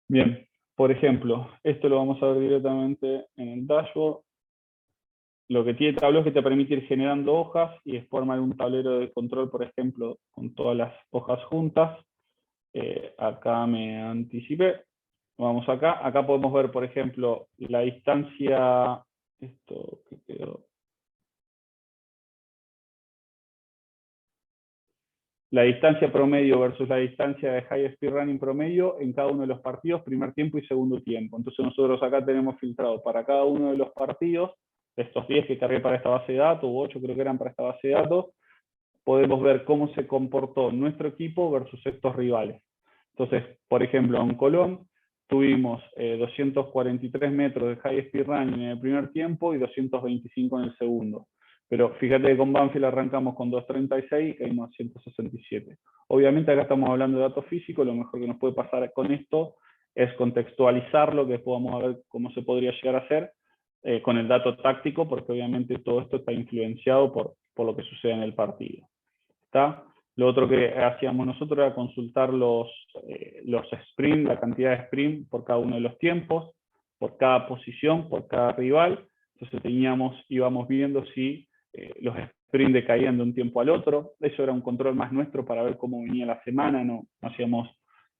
Bien, por ejemplo, esto lo vamos a ver directamente en el dashboard. Lo que tiene Tableau es que te permite ir generando hojas y después armar un tablero de control, por ejemplo, con todas las hojas juntas. Acá me anticipé. Vamos acá. Acá podemos ver, por ejemplo, la distancia. Esto que quedó. la distancia promedio versus la distancia de high speed running promedio en cada uno de los partidos, primer tiempo y segundo tiempo. Entonces nosotros acá tenemos filtrado para cada uno de los partidos, de estos 10 que cargué para esta base de datos, o 8 creo que eran para esta base de datos, podemos ver cómo se comportó nuestro equipo versus estos rivales. Entonces, por ejemplo, en Colón tuvimos 243 metros de high speed running en el primer tiempo y 225 en el segundo. Pero fíjate que con Banfield arrancamos con 236 y caímos a 167. Obviamente acá estamos hablando de datos físicos, lo mejor que nos puede pasar con esto es contextualizarlo, que después vamos a ver cómo se podría llegar a hacer con el dato táctico, porque obviamente todo esto está influenciado por lo que sucede en el partido. ¿Está? Lo otro que hacíamos nosotros era consultar los sprint, la cantidad de sprint por cada uno de los tiempos, por cada posición, por cada rival. Entonces íbamos viendo si los sprint decaían de un tiempo al otro. Eso era un control más nuestro para ver cómo venía la semana. No hacíamos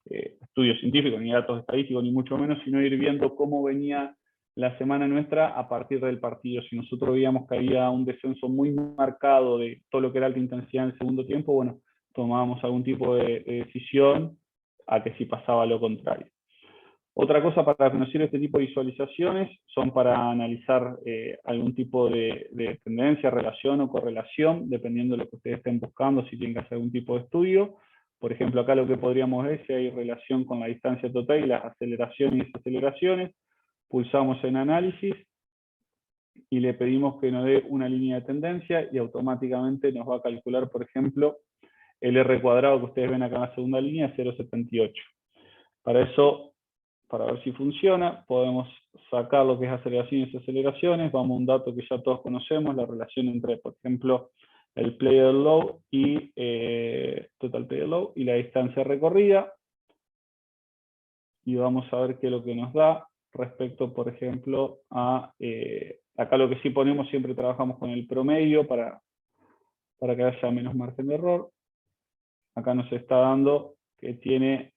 estudios científicos, ni datos estadísticos, ni mucho menos, sino ir viendo cómo venía la semana nuestra a partir del partido. Si nosotros veíamos que había un descenso muy marcado de todo lo que era alta intensidad en el segundo tiempo, bueno, tomábamos algún tipo de decisión a que si pasaba lo contrario. Otra cosa para conocer este tipo de visualizaciones son para analizar algún tipo de tendencia, relación o correlación, dependiendo de lo que ustedes estén buscando, si tienen que hacer algún tipo de estudio. Por ejemplo, acá lo que podríamos ver es si hay relación con la distancia total y las aceleraciones y desaceleraciones. Pulsamos en análisis y le pedimos que nos dé una línea de tendencia y automáticamente nos va a calcular, por ejemplo, el R cuadrado que ustedes ven acá en la segunda línea, 0,78. Para eso, para ver si funciona, podemos sacar lo que es aceleraciones y aceleraciones. Vamos a un dato que ya todos conocemos, la relación entre, por ejemplo, el player load y total player load y la distancia recorrida. Y vamos a ver qué es lo que nos da respecto, por ejemplo, a... acá lo que sí ponemos, siempre trabajamos con el promedio para que haya menos margen de error. Acá nos está dando que tiene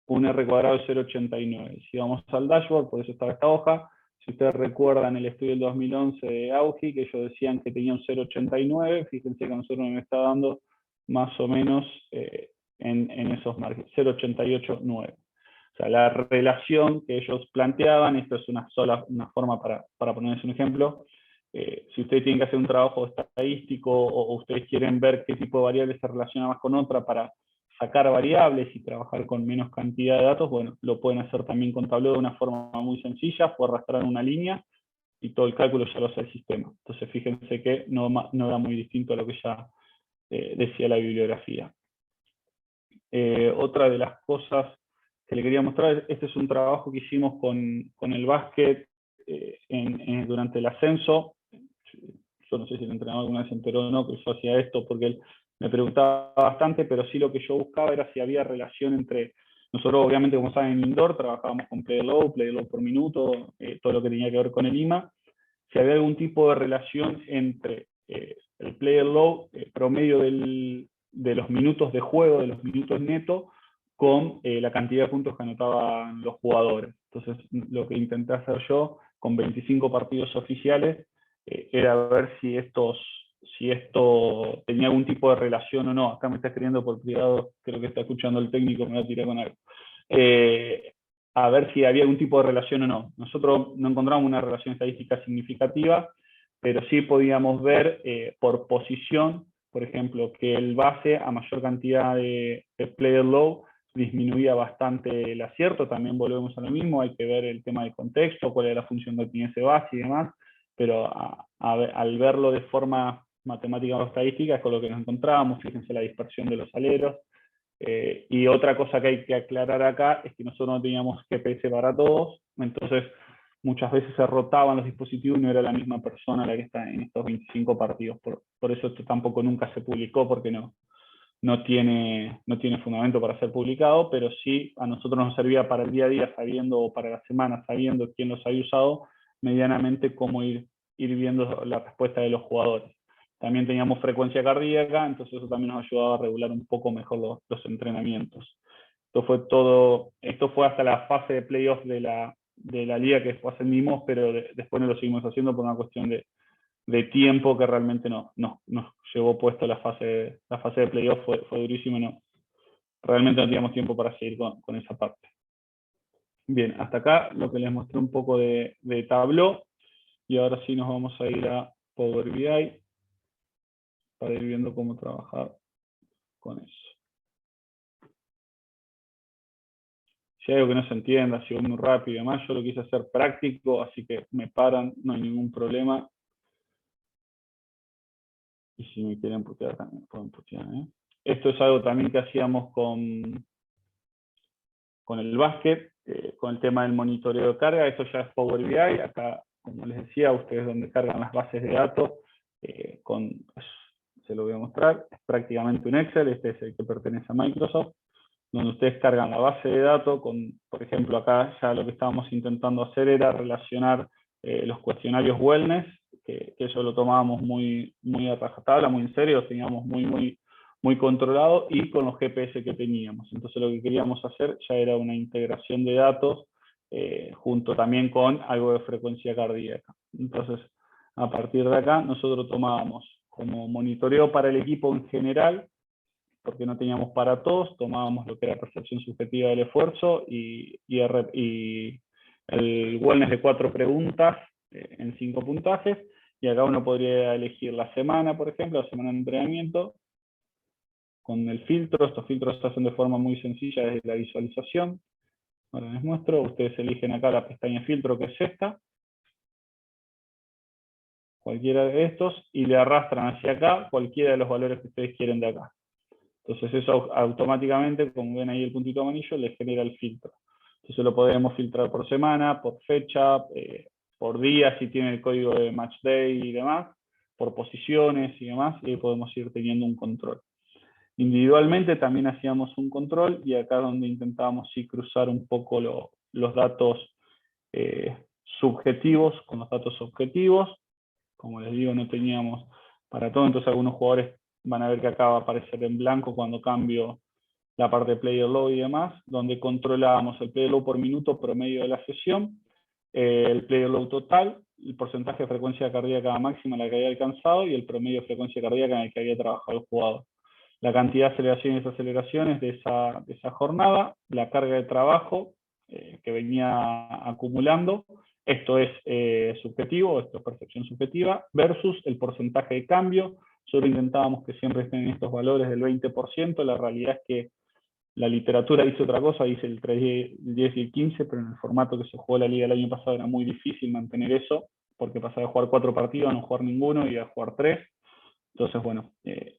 un R cuadrado de 0,89. Si vamos al dashboard, por eso está esta hoja, si ustedes recuerdan el estudio del 2011 de Augi, que ellos decían que tenía un 0,89, fíjense que a nosotros nos está dando más o menos en esos márgenes, 0,889. O sea, la relación que ellos planteaban, esto es una forma para ponerles un ejemplo, si ustedes tienen que hacer un trabajo estadístico o ustedes quieren ver qué tipo de variables se relaciona más con otra para sacar variables y trabajar con menos cantidad de datos, bueno, lo pueden hacer también con Tableau de una forma muy sencilla, puede arrastrar una línea y todo el cálculo ya lo hace el sistema. Entonces fíjense que no da muy distinto a lo que ya decía la bibliografía. Otra de las cosas que le quería mostrar, este es un trabajo que hicimos con el básquet durante el ascenso. Yo no sé si el entrenador alguna vez se enteró o no que yo hacía esto, porque él me preguntaba bastante, pero sí lo que yo buscaba era si había relación entre... Nosotros, obviamente, como saben, en indoor trabajábamos con player load por minuto, todo lo que tenía que ver con el IMA. Si había algún tipo de relación entre el player load promedio de los minutos de juego, de los minutos netos, con la cantidad de puntos que anotaban los jugadores. Entonces, lo que intenté hacer yo, con 25 partidos oficiales, era ver si esto tenía algún tipo de relación o no. Acá me está escribiendo por privado, creo que está escuchando el técnico, me va a tirar con algo. A ver si había algún tipo de relación o no. Nosotros no encontramos una relación estadística significativa, pero sí podíamos ver por posición, por ejemplo, que el base a mayor cantidad de player low disminuía bastante el acierto. También volvemos a lo mismo, hay que ver el tema del contexto, cuál es la función que tiene ese base y demás, pero al verlo de forma matemática o estadística es con lo que nos encontramos. Fíjense la dispersión de los aleros. Y otra cosa que hay que aclarar acá es que nosotros no teníamos GPS para todos, entonces muchas veces se rotaban los dispositivos y no era la misma persona la que está en estos 25 partidos. Por eso esto tampoco nunca se publicó, porque no tiene fundamento para ser publicado, pero sí a nosotros nos servía para el día a día, sabiendo, o para la semana, sabiendo quién los había usado, medianamente cómo ir viendo la respuesta de los jugadores. También teníamos frecuencia cardíaca, entonces eso también nos ayudaba a regular un poco mejor los entrenamientos. Esto fue hasta la fase de playoff de la liga que después ascendimos, pero después no lo seguimos haciendo por una cuestión de de tiempo que realmente nos llevó puesto la fase de playoff, fue durísimo, realmente no teníamos tiempo para seguir con esa parte. Bien, hasta acá lo que les mostré un poco de Tableau, y ahora sí nos vamos a ir a Power BI para ir viendo cómo trabajar con eso. Si hay algo que no se entienda, si voy muy rápido y demás, yo lo quise hacer práctico, así que me paran, no hay ningún problema. Y si me quieren putear también pueden putear, ¿eh? Esto es algo también que hacíamos con el básquet, con el tema del monitoreo de carga. Esto ya es Power BI. Acá, como les decía, ustedes donde cargan las bases de datos, se lo voy a mostrar, es prácticamente un Excel. Este es el que pertenece a Microsoft, donde ustedes cargan la base de datos por ejemplo, acá ya lo que estábamos intentando hacer era relacionar los cuestionarios wellness, que eso lo tomábamos muy a rajatabla, muy en serio, lo teníamos muy controlado, y con los GPS que teníamos. Entonces lo que queríamos hacer ya era una integración de datos junto también con algo de frecuencia cardíaca. Entonces, a partir de acá, nosotros tomábamos como monitoreo para el equipo en general, porque no teníamos para todos, tomábamos lo que era percepción subjetiva del esfuerzo y el wellness de 4 preguntas en 5 puntajes, y acá uno podría elegir la semana, por ejemplo, la semana de entrenamiento, con el filtro. Estos filtros se hacen de forma muy sencilla desde la visualización. Ahora les muestro, ustedes eligen acá la pestaña filtro, que es esta, cualquiera de estos, y le arrastran hacia acá cualquiera de los valores que ustedes quieren de acá. Entonces eso automáticamente, como ven ahí el puntito amarillo, le genera el filtro. Entonces lo podemos filtrar por semana, por fecha, por día, si tiene el código de match day y demás, por posiciones y demás, y ahí podemos ir teniendo un control. Individualmente también hacíamos un control, y acá donde intentábamos sí cruzar un poco los datos subjetivos con los datos objetivos. Como les digo, no teníamos para todo, entonces algunos jugadores van a ver que acá va a aparecer en blanco cuando cambio la parte de player load y demás, donde controlábamos el player load por minuto promedio de la sesión, el player load total, el porcentaje de frecuencia cardíaca máxima en la que había alcanzado y el promedio de frecuencia cardíaca en el que había trabajado el jugador. La cantidad de aceleraciones y desaceleraciones de esa jornada, la carga de trabajo que venía acumulando. Esto es subjetivo, esto es percepción subjetiva, versus el porcentaje de cambio. Solo intentábamos que siempre estén en estos valores del 20%. La realidad es que la literatura dice otra cosa, dice el 3, el 10 y el 15, pero en el formato que se jugó la liga el año pasado era muy difícil mantener eso, porque pasaba de jugar 4 partidos a no jugar ninguno y a jugar 3. Entonces, bueno,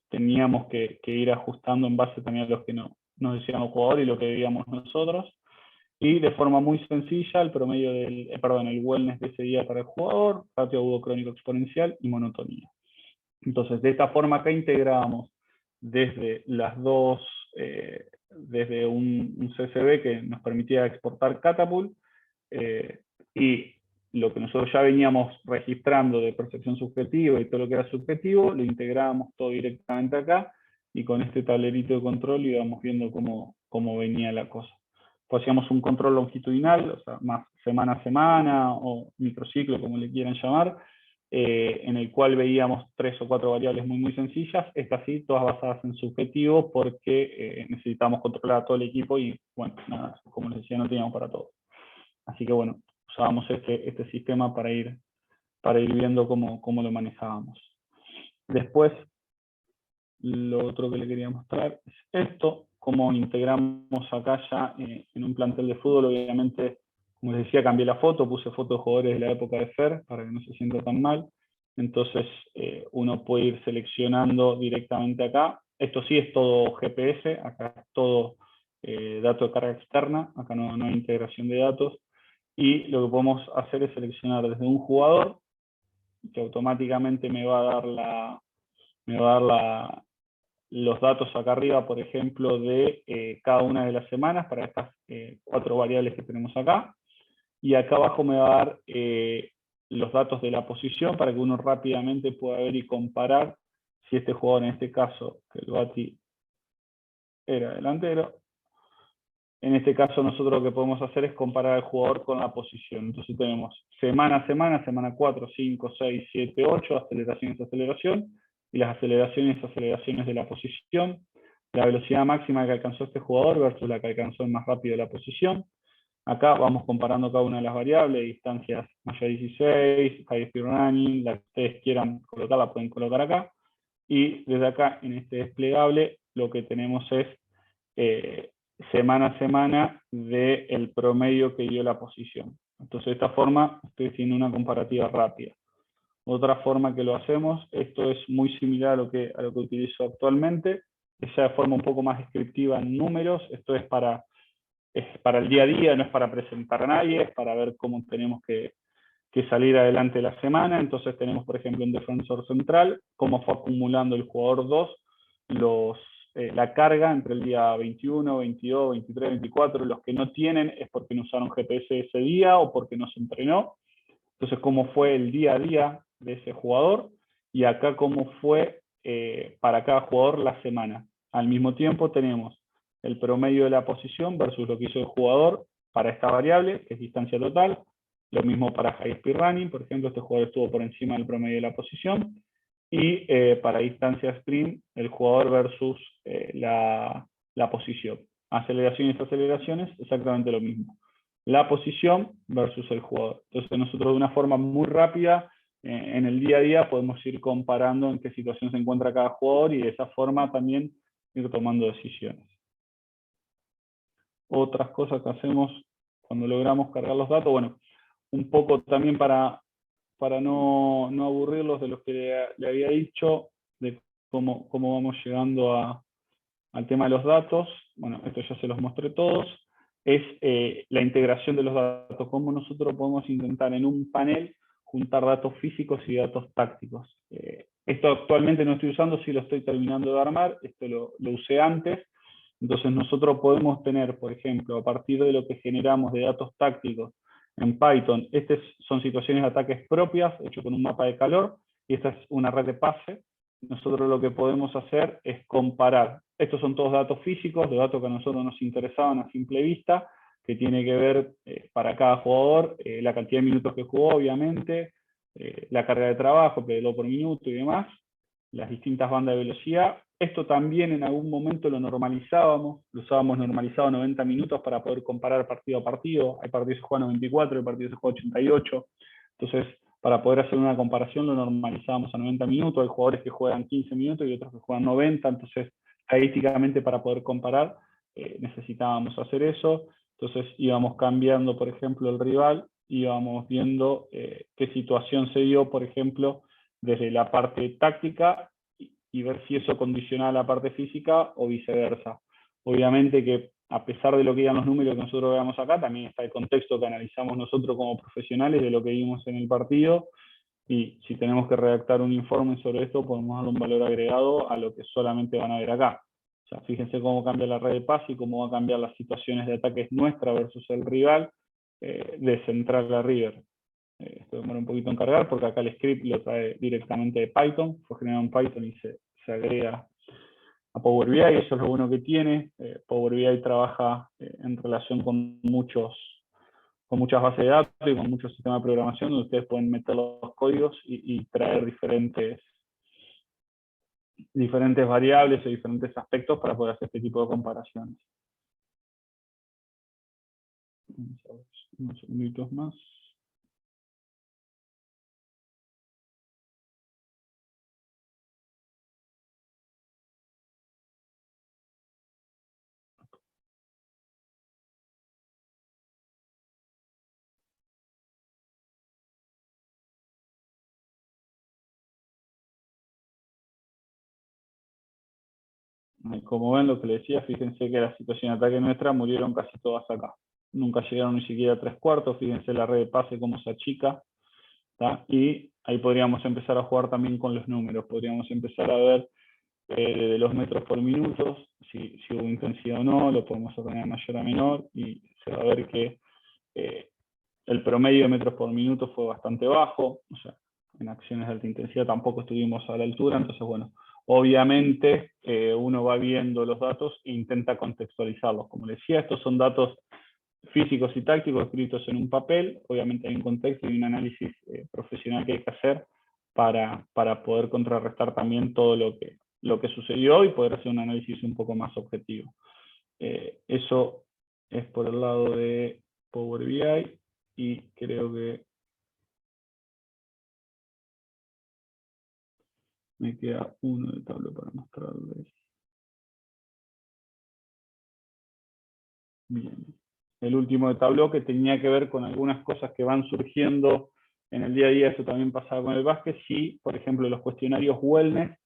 teníamos que ir ajustando en base también a los que nos decían los jugadores y lo que veíamos nosotros. Y de forma muy sencilla, el promedio el wellness de ese día para el jugador, ratio agudo crónico exponencial y monotonía. Entonces, de esta forma acá integrábamos desde las dos, desde un CSV que nos permitía exportar Catapult, y lo que nosotros ya veníamos registrando de percepción subjetiva y todo lo que era subjetivo, lo integrábamos todo directamente acá, y con este tablerito de control íbamos viendo cómo venía la cosa. Pues hacíamos un control longitudinal, o sea, más semana a semana, o microciclo, como le quieran llamar, en el cual veíamos 3 o 4 variables muy sencillas, estas sí, todas basadas en subjetivo, porque necesitamos controlar a todo el equipo y, bueno, nada, como les decía, no teníamos para todo. Así que, bueno, usábamos este sistema para ir viendo cómo lo manejábamos. Después, lo otro que le quería mostrar es esto, cómo integramos acá ya en un plantel de fútbol. Obviamente, como les decía, cambié la foto, puse fotos de jugadores de la época de Fer, para que no se sienta tan mal. Entonces, uno puede ir seleccionando directamente acá. Esto sí es todo GPS, acá es todo dato de carga externa, acá no hay integración de datos. Y lo que podemos hacer es seleccionar desde un jugador, que automáticamente me va a dar los datos acá arriba, por ejemplo, de cada una de las semanas para estas 4 variables que tenemos acá. Y acá abajo me va a dar los datos de la posición para que uno rápidamente pueda ver y comparar si este jugador, en este caso, que el Bati era delantero, En este caso nosotros lo que podemos hacer es comparar al jugador con la posición. Entonces tenemos semana a semana, semana 4, 5, 6, 7, 8, aceleraciones, aceleración, y las aceleraciones, aceleraciones de la posición, la velocidad máxima que alcanzó este jugador versus la que alcanzó el más rápido de la posición. Acá vamos comparando cada una de las variables, distancias mayor 16, high speed running, la que ustedes quieran colocar, la pueden colocar acá. Y desde acá, en este desplegable, lo que tenemos es semana a semana del promedio que dio la posición. Entonces, de esta forma, ustedes tienen una comparativa rápida. Otra forma que lo hacemos, esto es muy similar a lo que utilizo actualmente, esa de forma un poco más descriptiva en números. Esto es para el día a día, no es para presentar a nadie, es para ver cómo tenemos que salir adelante la semana. Entonces tenemos, por ejemplo, un defensor central, cómo fue acumulando el jugador 2 la carga entre el día 21, 22, 23, 24. Los que no tienen es porque no usaron GPS ese día o porque no se entrenó. Entonces, cómo fue el día a día de ese jugador, y acá cómo fue para cada jugador la semana. Al mismo tiempo tenemos el promedio de la posición versus lo que hizo el jugador para esta variable, que es distancia total. Lo mismo para high speed running, por ejemplo, este jugador estuvo por encima del promedio de la posición. Y para distancia sprint, el jugador versus la posición. Aceleraciones y aceleraciones, exactamente lo mismo. La posición versus el jugador. Entonces nosotros de una forma muy rápida, en el día a día, podemos ir comparando en qué situación se encuentra cada jugador y de esa forma también ir tomando decisiones. Otras cosas que hacemos cuando logramos cargar los datos, bueno, un poco también para no aburrirlos de lo que le había dicho, de cómo vamos llegando al tema de los datos. Bueno, esto ya se los mostré todos. Es la integración de los datos, cómo nosotros podemos intentar en un panel juntar datos físicos y datos tácticos. Esto actualmente no estoy usando, sí lo estoy terminando de armar, esto lo usé antes. Entonces nosotros podemos tener, por ejemplo, a partir de lo que generamos de datos tácticos en Python, estas son situaciones de ataques propias, hecho con un mapa de calor, y esta es una red de pase. Nosotros lo que podemos hacer es comparar. Estos son todos datos físicos, de datos que a nosotros nos interesaban a simple vista, que tiene que ver para cada jugador, la cantidad de minutos que jugó, obviamente, la carga de trabajo, pedaló por minuto y demás, las distintas bandas de velocidad. Esto también en algún momento lo normalizábamos, lo usábamos normalizado 90 minutos para poder comparar partido a partido. Hay partidos que se juegan 94, hay partidos que se juegan 88. Entonces, para poder hacer una comparación lo normalizábamos a 90 minutos. Hay jugadores que juegan 15 minutos y otros que juegan 90. Entonces, estadísticamente para poder comparar necesitábamos hacer eso. Entonces íbamos cambiando, por ejemplo, el rival, íbamos viendo qué situación se dio, por ejemplo, desde la parte táctica y ver si eso condiciona la parte física o viceversa. Obviamente que a pesar de lo que digan los números que nosotros veamos acá, también está el contexto que analizamos nosotros como profesionales de lo que vimos en el partido, y si tenemos que redactar un informe sobre esto, podemos darle un valor agregado a lo que solamente van a ver acá. O sea, fíjense cómo cambia la red de pase y cómo va a cambiar las situaciones de ataques nuestra versus el rival, de central a river. Esto demora un poquito en cargar porque acá el script lo trae directamente de Python, fue generado en Python y se agrega a Power BI. Eso es lo bueno que tiene. Power BI trabaja en relación con muchas bases de datos y con muchos sistemas de programación donde ustedes pueden meter los códigos y traer diferentes variables o diferentes aspectos para poder hacer este tipo de comparaciones. Unos segunditos más. Como ven, lo que les decía, fíjense que la situación de ataque nuestra murieron casi todas acá. Nunca llegaron ni siquiera a 3/4, fíjense la red de pase cómo se achica. ¿tá? Y ahí podríamos empezar a jugar también con los números. Podríamos empezar a ver de los metros por minuto, si hubo intensidad o no, lo podemos ordenar mayor a menor, y se va a ver que el promedio de metros por minuto fue bastante bajo. O sea, en acciones de alta intensidad tampoco estuvimos a la altura. Entonces, bueno, obviamente uno va viendo los datos e intenta contextualizarlos. Como les decía, estos son datos físicos y tácticos escritos en un papel. Obviamente hay un contexto y un análisis profesional que hay que hacer para poder contrarrestar también todo lo que sucedió y poder hacer un análisis un poco más objetivo. Eso es por el lado de Power BI, y creo que me queda uno de Tableau para mostrarles. Bien. El último de Tableau, que tenía que ver con algunas cosas que van surgiendo en el día a día. Eso también pasaba con el básquet. Sí, por ejemplo, los cuestionarios wellness,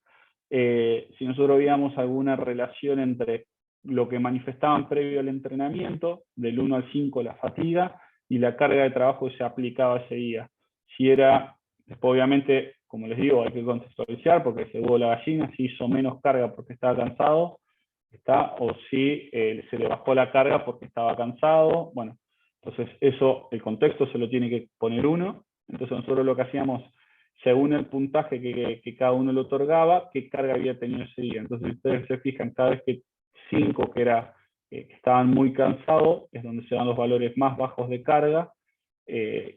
si nosotros veíamos alguna relación entre lo que manifestaban previo al entrenamiento, del 1 al 5 la fatiga, y la carga de trabajo que se aplicaba ese día. Si era, después obviamente, como les digo, hay que contextualizar, porque se hubo la gallina, si hizo menos carga porque estaba cansado, o si se le bajó la carga porque estaba cansado. Bueno, entonces eso, el contexto se lo tiene que poner uno. Entonces nosotros lo que hacíamos, según el puntaje que cada uno le otorgaba, qué carga había tenido ese día. Entonces, si ustedes se fijan, cada vez que 5 que estaban muy cansados, es donde se dan los valores más bajos de carga.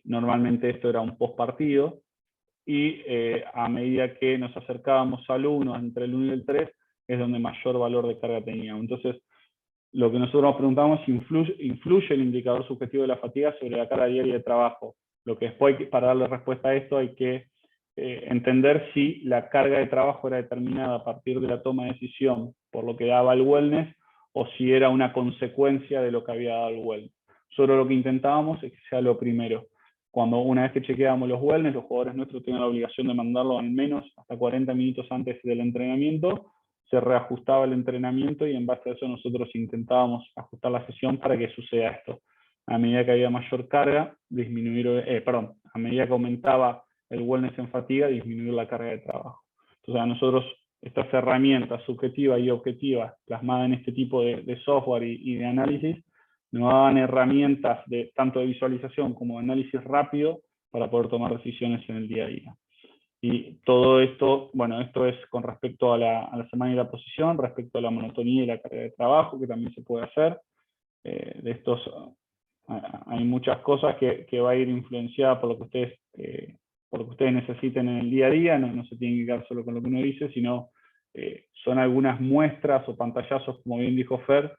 Normalmente esto era un post partido, y a medida que nos acercábamos al 1, entre el 1 y el 3, es donde mayor valor de carga teníamos. Entonces, lo que nosotros nos preguntamos es, ¿influye el indicador subjetivo de la fatiga sobre la carga diaria de trabajo? Lo que después, para darle respuesta a esto, hay que entender si la carga de trabajo era determinada a partir de la toma de decisión por lo que daba el wellness, o si era una consecuencia de lo que había dado el wellness. Solo lo que intentábamos es que sea lo primero. Cuando una vez que chequeábamos los wellness, los jugadores nuestros tenían la obligación de mandarlo al menos hasta 40 minutos antes del entrenamiento. Se reajustaba el entrenamiento y en base a eso nosotros intentábamos ajustar la sesión para que suceda esto. A medida que había mayor carga, a medida que aumentaba el wellness en fatiga, disminuir la carga de trabajo. Entonces a nosotros estas herramientas subjetivas y objetivas plasmadas en este tipo de software y de análisis nos daban herramientas tanto de visualización como de análisis rápido para poder tomar decisiones en el día a día. Y todo esto, bueno, esto es con respecto a la semana y la posición, respecto a la monotonía y la carga de trabajo, que también se puede hacer. De estos hay muchas cosas que va a ir influenciada por lo que ustedes necesiten en el día a día. No se tienen que quedar solo con lo que uno dice, sino son algunas muestras o pantallazos, como bien dijo Fer,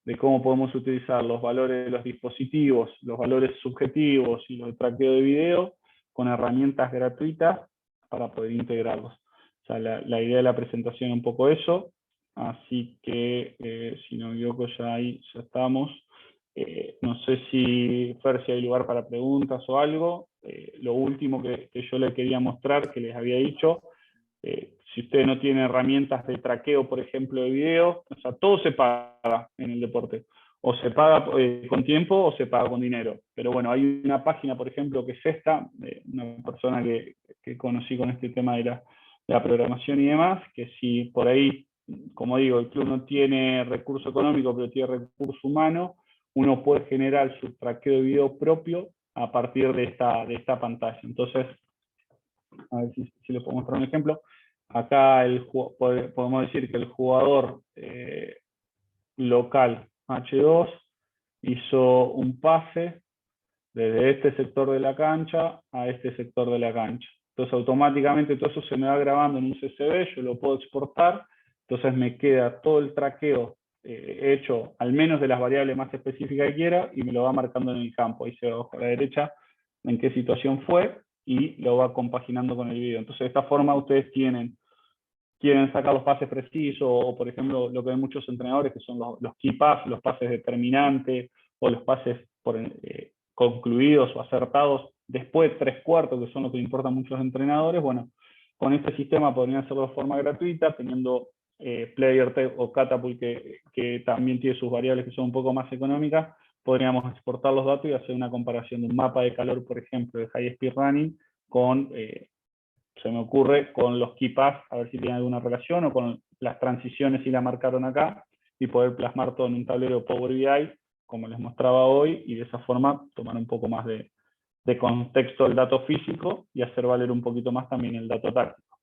de cómo podemos utilizar los valores de los dispositivos, los valores subjetivos y los de traqueo de video con herramientas gratuitas para poder integrarlos. O sea, la idea de la presentación es un poco eso. Así que, si no me equivoco, ya estamos. No sé si, Fer, si hay lugar para preguntas o algo. Lo último que yo les quería mostrar, que les había dicho, si usted no tiene herramientas de traqueo, por ejemplo, de video, o sea, todo se paga en el deporte. O se paga con tiempo o se paga con dinero. Pero bueno, hay una página, por ejemplo, que es esta, una persona que conocí con este tema de la programación y demás, que si por ahí, como digo, el club no tiene recurso económico, pero tiene recurso humano, uno puede generar su traqueo de video propio a partir de esta pantalla. Entonces, a ver si le puedo mostrar un ejemplo. Acá podemos decir que el jugador local H2 hizo un pase desde este sector de la cancha a este sector de la cancha. Entonces automáticamente todo eso se me va grabando en un CSV, yo lo puedo exportar, entonces me queda todo el traqueo hecho al menos de las variables más específicas que quiera, y me lo va marcando en el campo. Ahí se va a la derecha en qué situación fue y lo va compaginando con el video. Entonces de esta forma ustedes quieren sacar los pases precisos, o por ejemplo lo que ven muchos entrenadores, que son los key pass, los pases determinantes, o los pases concluidos o acertados después de 3/4, que son lo que importan a muchos entrenadores. Bueno, con este sistema podrían hacerlo de forma gratuita, teniendo PlayerTech o Catapult, que también tiene sus variables que son un poco más económicas. Podríamos exportar los datos y hacer una comparación de un mapa de calor, por ejemplo, de High Speed Running con se me ocurre con los key pass, a ver si tiene alguna relación, o con las transiciones si la marcaron acá, y poder plasmar todo en un tablero Power BI, como les mostraba hoy, y de esa forma tomar un poco más de contexto del dato físico y hacer valer un poquito más también el dato táctico.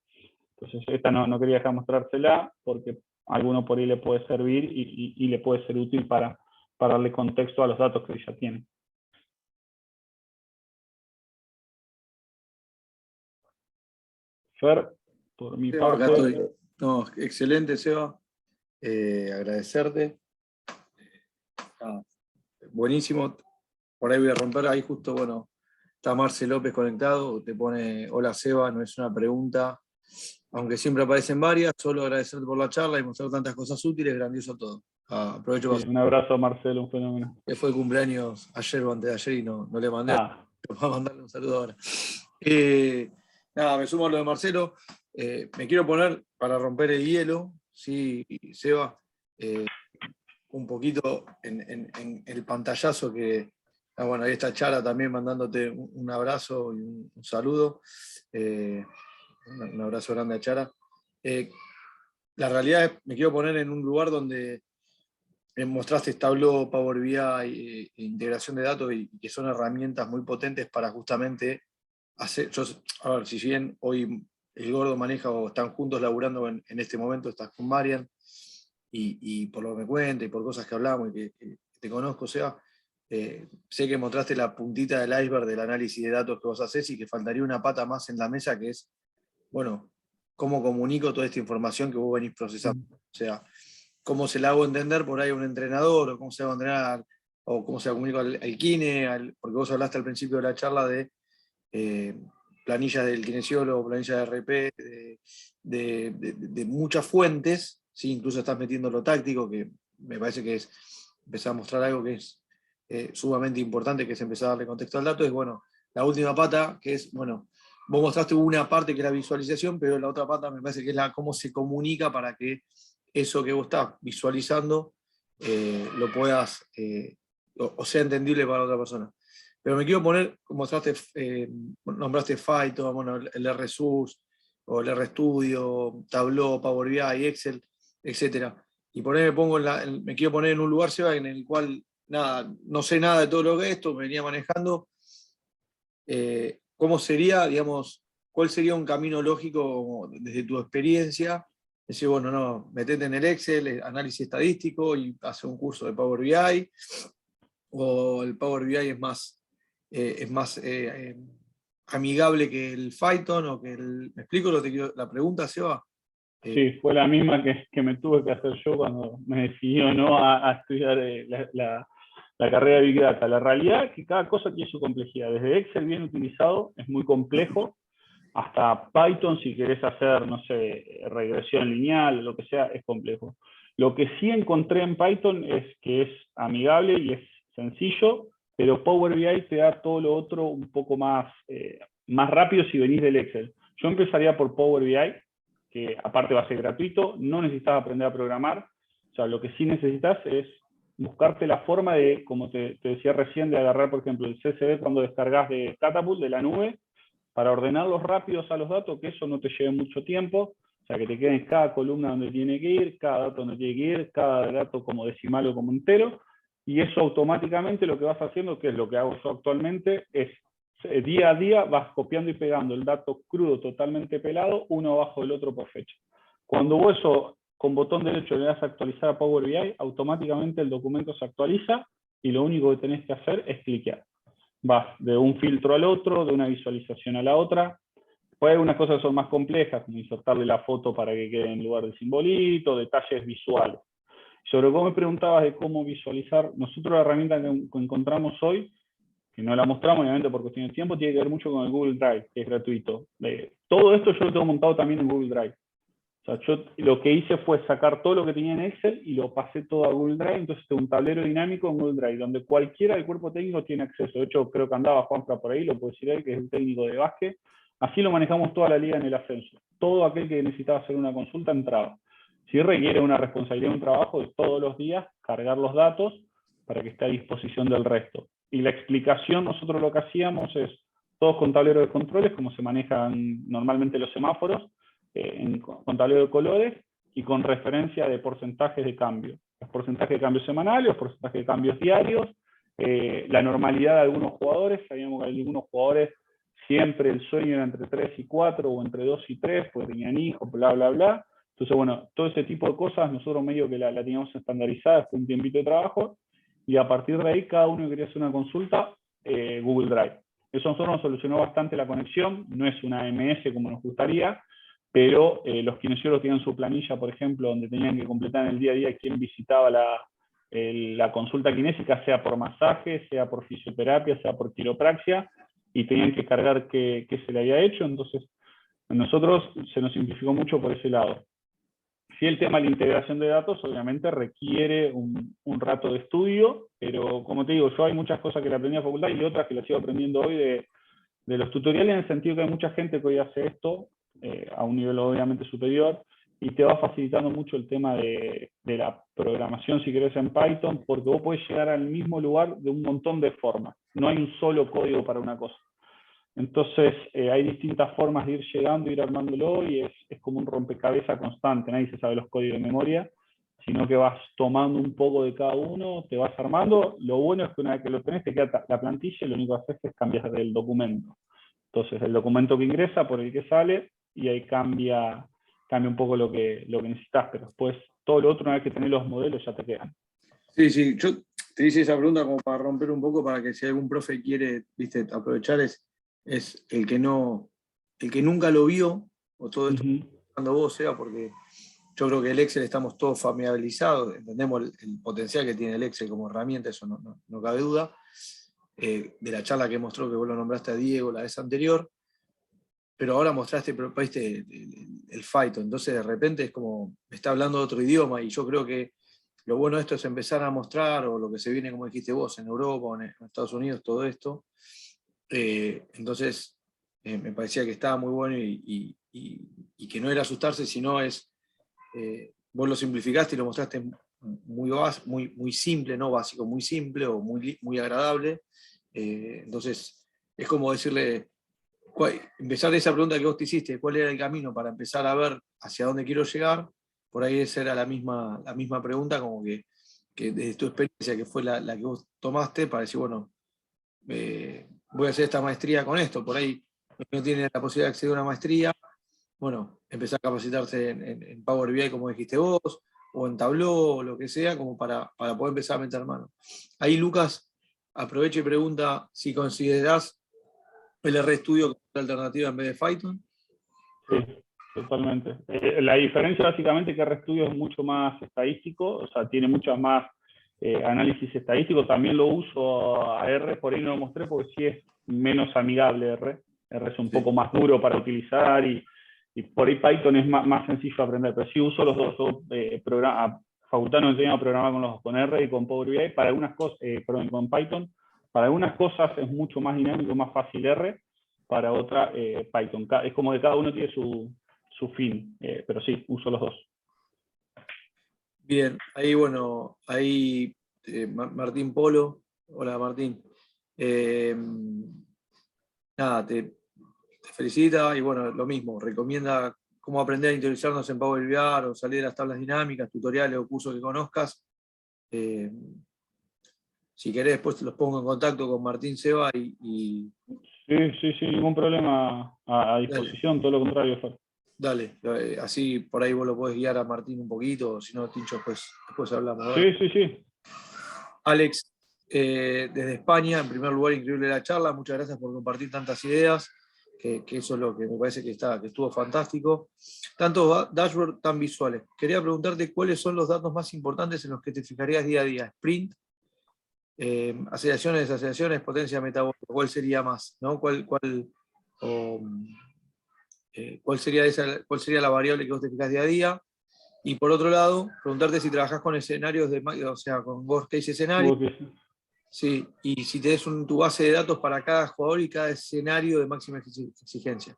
Entonces esta no quería dejar mostrársela porque a alguno por ahí le puede servir y le puede ser útil para darle contexto a los datos que ya tiene. Fer, por mi parte...
Acá estoy. No, excelente, Seba. Agradecerte. Buenísimo. Por ahí voy a romper, ahí justo, bueno, está Marce López conectado, te pone, hola Seba, no es una pregunta, aunque siempre aparecen varias, solo agradecerte por la charla y mostrar tantas cosas útiles, grandioso todo. Aprovecho
Sí, un abrazo, Marcelo, un fenómeno.
que fue el cumpleaños ayer o antes de ayer y no le mandé, voy a mandarle un saludo ahora. Nada, me sumo a lo de Marcelo, me quiero poner para romper el hielo, sí, Seba, un poquito en el pantallazo que, bueno, ahí está Chara también mandándote un abrazo y un saludo. Un abrazo grande a Chara. La realidad es, me quiero poner en un lugar donde mostraste Tableau, Power BI e integración de datos y que son herramientas muy potentes para justamente hacer. A ver, si bien hoy el Gordo maneja o están juntos laburando en este momento, estás con Marian, y por lo que me cuenta y por cosas que hablamos y que te conozco, Seba, sé que mostraste la puntita del iceberg del análisis de datos que vos hacés y que faltaría una pata más en la mesa que es, bueno, cómo comunico toda esta información que vos venís procesando. O sea, cómo se la hago entender por ahí a un entrenador, o cómo se la hago entrenar, o cómo se la comunico al kine, porque vos hablaste al principio de la charla de planillas del kinesiólogo, planillas de RP, de muchas fuentes, ¿sí? Incluso estás metiendo lo táctico, que me parece que es empezar a mostrar algo que es sumamente importante, que es empezar a darle contexto al dato. Es, bueno, la última pata, que es, bueno, vos mostraste una parte que es la visualización, pero la otra pata me parece que es cómo se comunica para que eso que vos estás visualizando lo puedas, o sea entendible para otra persona. Pero me quiero poner, mostraste, nombraste Python, bueno, el RSUS, o el RStudio, Tableau, Power BI, Excel, etc. Y por ahí me quiero poner en un lugar, Seba, en el cual nada, no sé nada de todo lo que es esto, me venía manejando. ¿Cómo sería, digamos, cuál sería un camino lógico desde tu experiencia? Decir, bueno, no, metete en el Excel, análisis estadístico y hace un curso de Power BI, o el Power BI es más amigable que el Python, o que el... ¿Me explico la pregunta, Seba?
Sí, fue la misma que me tuve que hacer yo cuando me decidí o no a estudiar la carrera de Big Data. La realidad es que cada cosa tiene su complejidad. Desde Excel bien utilizado es muy complejo, hasta Python, si querés hacer, no sé, regresión lineal, lo que sea, es complejo. Lo que sí encontré en Python es que es amigable y es sencillo, pero Power BI te da todo lo otro un poco más rápido si venís del Excel. Yo empezaría por Power BI, que aparte va a ser gratuito, no necesitas aprender a programar. O sea, lo que sí necesitas es buscarte la forma de, como te decía recién, de agarrar, por ejemplo, el CSV cuando descargas de Catapult, de la nube, para ordenarlos rápidos a los datos, que eso no te lleve mucho tiempo, o sea, que te queden cada columna donde tiene que ir, cada dato donde tiene que ir, cada dato como decimal o como entero, y eso automáticamente lo que vas haciendo, que es lo que hago yo actualmente, es día a día vas copiando y pegando el dato crudo totalmente pelado, uno abajo del otro por fecha. Cuando vos eso con botón derecho le das a actualizar a Power BI, automáticamente el documento se actualiza y lo único que tenés que hacer es cliquear. Vas de un filtro al otro, de una visualización a la otra. Puede haber unas cosas que son más complejas, como insertarle la foto para que quede en lugar del simbolito, detalles visuales. Sobre cómo me preguntabas de cómo visualizar, nosotros la herramienta que encontramos hoy, que no la mostramos obviamente por cuestión de tiempo, tiene que ver mucho con el Google Drive, que es gratuito. Todo esto yo lo tengo montado también en Google Drive. O sea, yo lo que hice fue sacar todo lo que tenía en Excel y lo pasé todo a Google Drive, entonces tengo un tablero dinámico en Google Drive, donde cualquiera del cuerpo técnico tiene acceso. De hecho, creo que andaba Juanfra por ahí, lo puede decir él, que es el técnico de básquet. Así lo manejamos toda la liga en el ascenso. Todo aquel que necesitaba hacer una consulta entraba. Si requiere una responsabilidad, un trabajo de todos los días, cargar los datos para que esté a disposición del resto. Y la explicación, nosotros lo que hacíamos es, todos con tablero de controles, como se manejan normalmente los semáforos, con tablero de colores y con referencia de porcentajes de cambio. Los porcentajes de cambios semanales, los porcentajes de cambios diarios, la normalidad de algunos jugadores. Sabíamos que algunos jugadores siempre el sueño era entre 3 y 4 o entre 2 y 3, porque tenían hijos, bla, bla, bla. Entonces, bueno, todo ese tipo de cosas nosotros medio que la teníamos estandarizada después de un tiempito de trabajo, y a partir de ahí cada uno que quería hacer una consulta, Google Drive. Eso a nosotros nos solucionó bastante la conexión, no es una AMS como nos gustaría, pero los kinesiólogos tenían su planilla, por ejemplo, donde tenían que completar en el día a día quién visitaba la consulta kinésica, sea por masaje, sea por fisioterapia, sea por quiropraxia, y tenían que cargar qué se le había hecho. Entonces, a nosotros se nos simplificó mucho por ese lado. Sí, el tema de la integración de datos obviamente requiere un rato de estudio, pero como te digo, yo hay muchas cosas que le aprendí a facultad y otras que las sigo aprendiendo hoy de los tutoriales, en el sentido que hay mucha gente que hoy hace esto a un nivel obviamente superior, y te va facilitando mucho el tema de la programación, si querés, en Python, porque vos podés llegar al mismo lugar de un montón de formas. No hay un solo código para una cosa. Entonces, hay distintas formas de ir llegando, ir armándolo, y es como un rompecabezas constante. Nadie se sabe los códigos de memoria, sino que vas tomando un poco de cada uno, te vas armando. Lo bueno es que una vez que lo tenés, te queda la plantilla, y lo único que haces es cambiar el documento. Entonces, el documento que ingresa por el que sale, y ahí cambia un poco lo que necesitas, pero después todo lo otro, una vez que tenés los modelos, ya te quedan.
Sí, sí, yo te hice esa pregunta como para romper un poco, para que si algún profe quiere, viste, aprovechar, es el que nunca lo vio, o todo esto cuando vos sea, porque yo creo que el Excel estamos todos familiarizados, entendemos el potencial que tiene el Excel como herramienta, eso no cabe duda. De la charla que mostró, que vos lo nombraste a Diego la vez anterior, pero ahora mostraste el Python, entonces de repente es como, me está hablando otro idioma, y yo creo que lo bueno de esto es empezar a mostrar, o lo que se viene, como dijiste vos, en Europa o en Estados Unidos, todo esto. Entonces, me parecía que estaba muy bueno, y que no era asustarse, sino vos lo simplificaste y lo mostraste muy simple, no básico, muy simple o muy agradable. Entonces, es como decirle, empezar de esa pregunta que vos te hiciste, ¿cuál era el camino para empezar a ver hacia dónde quiero llegar? Por ahí esa era la misma pregunta, como que desde tu experiencia, que fue la que vos tomaste, para decir, bueno, voy a hacer esta maestría con esto. Por ahí no tiene la posibilidad de acceder a una maestría, bueno, empezar a capacitarse en Power BI, como dijiste vos, o en Tableau, o lo que sea, como para poder empezar a meter mano. Ahí Lucas aprovecha y pregunta si considerás el RStudio como una alternativa en vez de Python.
Sí, totalmente. La diferencia básicamente es que RStudio es mucho más estadístico, o sea, tiene muchas más análisis estadístico. También lo uso a R, por ahí no lo mostré porque sí es menos amigable R. R es un poco más duro para utilizar, y por ahí Python es más sencillo de aprender, pero sí uso los dos. Facultad nos enseña a programar con R y con Power BI para algunas cosas, con Python. Para algunas cosas es mucho más dinámico, más fácil R, para otra Python. Es como que cada uno tiene su fin, pero sí, uso los dos.
Bien, ahí bueno, Martín Polo, hola Martín, nada, te felicita, y bueno, lo mismo, recomienda cómo aprender a interiorizarnos en Power BI, o salir de las tablas dinámicas, tutoriales o cursos que conozcas. Si querés, después te los pongo en contacto con Martín Seba y...
Sí, ningún problema, a disposición. Dale. Todo lo contrario, Fer.
Dale, así por ahí vos lo podés guiar a Martín un poquito, si no, Tincho, después hablamos.
Sí.
Alex, desde España, en primer lugar, increíble la charla, muchas gracias por compartir tantas ideas, que eso es lo que me parece que estuvo fantástico. Tantos dashboards tan visuales. Quería preguntarte cuáles son los datos más importantes en los que te fijarías día a día. Sprint, aceleraciones, desaceleraciones, potencia metabólica. ¿Cuál sería más? ¿No? ¿Cuál sería la variable que vos te fijas día a día? Y por otro lado, preguntarte si trabajás con escenarios o sea, con worst case escenarios. Sí, y si tenés tu base de datos para cada jugador y cada escenario de máxima exigencia.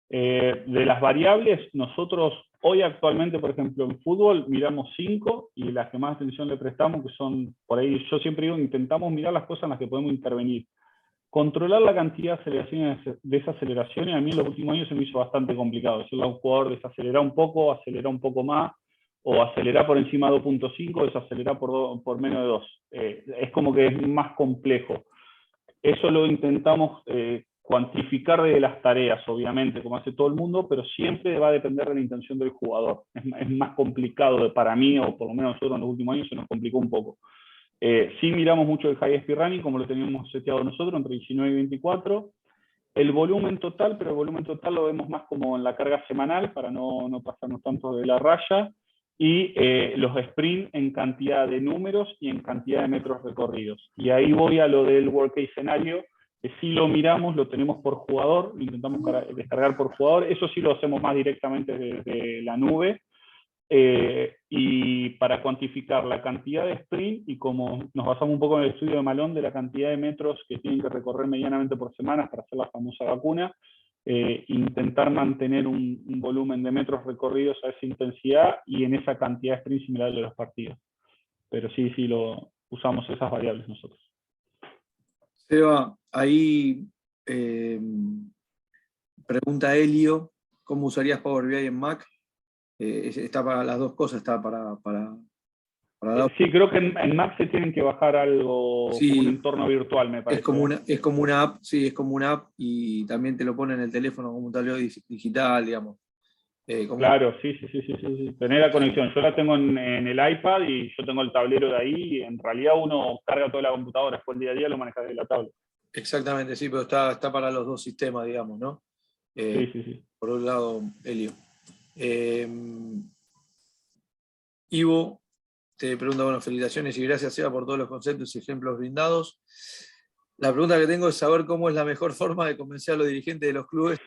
De las variables, nosotros hoy actualmente, por ejemplo, en fútbol miramos 5, y las que más atención le prestamos, que son, por ahí yo siempre digo, intentamos mirar las cosas en las que podemos intervenir. Controlar la cantidad de aceleraciones, desaceleraciones, a mí en los últimos años se me hizo bastante complicado. Decirle a un jugador desacelerar un poco, acelerar un poco más, o acelerar por encima de 2.5, desacelerar por menos de 2. Es como que es más complejo. Eso lo intentamos cuantificar de las tareas, obviamente, como hace todo el mundo, pero siempre va a depender de la intención del jugador. Es más complicado para mí, o por lo menos nosotros en los últimos años se nos complicó un poco. Sí miramos mucho el high speed running, como lo teníamos seteado nosotros, entre 19 y 24. El volumen total, pero el volumen total lo vemos más como en la carga semanal, para no pasarnos tanto de la raya, y los sprints en cantidad de números y en cantidad de metros recorridos. Y ahí voy a lo del worst case scenario, que sí lo miramos, lo tenemos por jugador, lo intentamos descargar por jugador, eso sí lo hacemos más directamente desde la nube, y para cuantificar la cantidad de sprint, y como nos basamos un poco en el estudio de Malone de la cantidad de metros que tienen que recorrer medianamente por semana para hacer la famosa vacuna, intentar mantener un volumen de metros recorridos a esa intensidad y en esa cantidad de sprint similar de los partidos. Pero sí, usamos esas variables nosotros.
Seba, ahí pregunta Elio, ¿cómo usarías Power BI en Mac? Está para las dos cosas, está para
sí, creo que en Mac se tienen que bajar algo,
sí,
como un entorno virtual, me parece.
Es como una app, sí, es como una app, y también te lo pone en el teléfono como un tablero digital, digamos.
Claro, sí. Tener la conexión. Yo la tengo en el iPad y yo tengo el tablero de ahí, y en realidad uno carga toda la computadora, después el día a día lo maneja desde la tablet.
Exactamente, sí, pero está para los dos sistemas, digamos, ¿no?
Sí.
Por un lado, Elio. Ivo te pregunta, bueno, felicitaciones y gracias, Seba, por todos los conceptos y ejemplos brindados. La pregunta que tengo es saber cómo es la mejor forma de convencer a los dirigentes de los clubes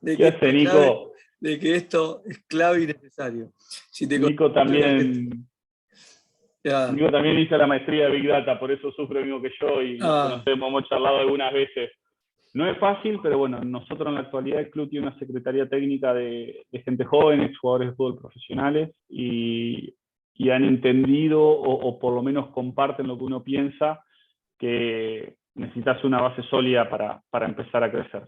¿Qué hace, Nico?
De que esto es clave y necesario.
Nico también hizo la maestría de Big Data, por eso sufre lo mismo que yo y nos conocemos, hemos charlado algunas veces. No es fácil, pero bueno, nosotros en la actualidad el club tiene una secretaría técnica de gente joven, jugadores de fútbol profesionales, y han entendido, o por lo menos comparten lo que uno piensa, que necesitas una base sólida para empezar a crecer.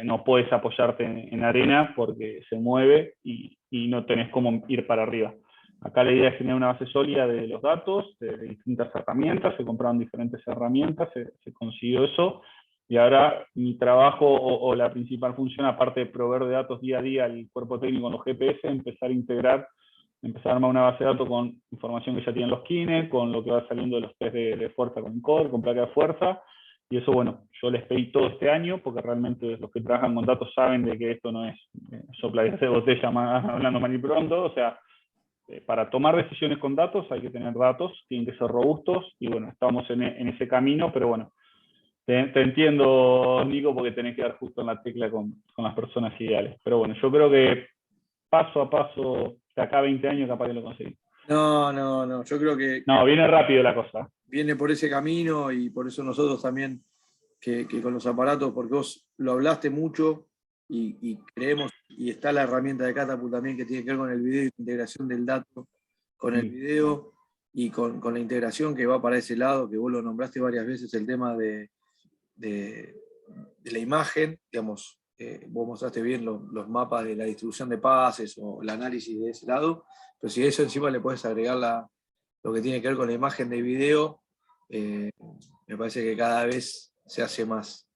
No puedes apoyarte en arena porque se mueve y no tenés cómo ir para arriba. Acá la idea es generar una base sólida de los datos, de distintas herramientas, se compraron diferentes herramientas, se consiguió eso, y ahora mi trabajo o la principal función, aparte de proveer de datos día a día al cuerpo técnico con los GPS, empezar a armar una base de datos con información que ya tienen los kines, con lo que va saliendo de los test de fuerza con CODE, con placa de fuerza, y eso, bueno, yo les pedí todo este año, porque realmente los que trabajan con datos saben de que esto no es soplar de botella, hablando mal y pronto, o sea, para tomar decisiones con datos hay que tener datos, tienen que ser robustos, y bueno, estamos en ese camino, pero bueno, te entiendo, Nico, porque tenés que dar justo en la tecla con las personas ideales. Pero bueno, yo creo que paso a paso, de acá a 20 años capaz que lo conseguimos.
No, yo creo que...
No, viene rápido la cosa.
Viene por ese camino, y por eso nosotros también, que con los aparatos, porque vos lo hablaste mucho y creemos, y está la herramienta de Catapult también que tiene que ver con el video y la integración del dato con el video, y con la integración que va para ese lado, que vos lo nombraste varias veces, el tema de la imagen, digamos, vos mostraste bien los mapas de la distribución de pases o el análisis de ese lado, pero si a eso encima le puedes agregar lo que tiene que ver con la imagen de video, me parece que cada vez se hace más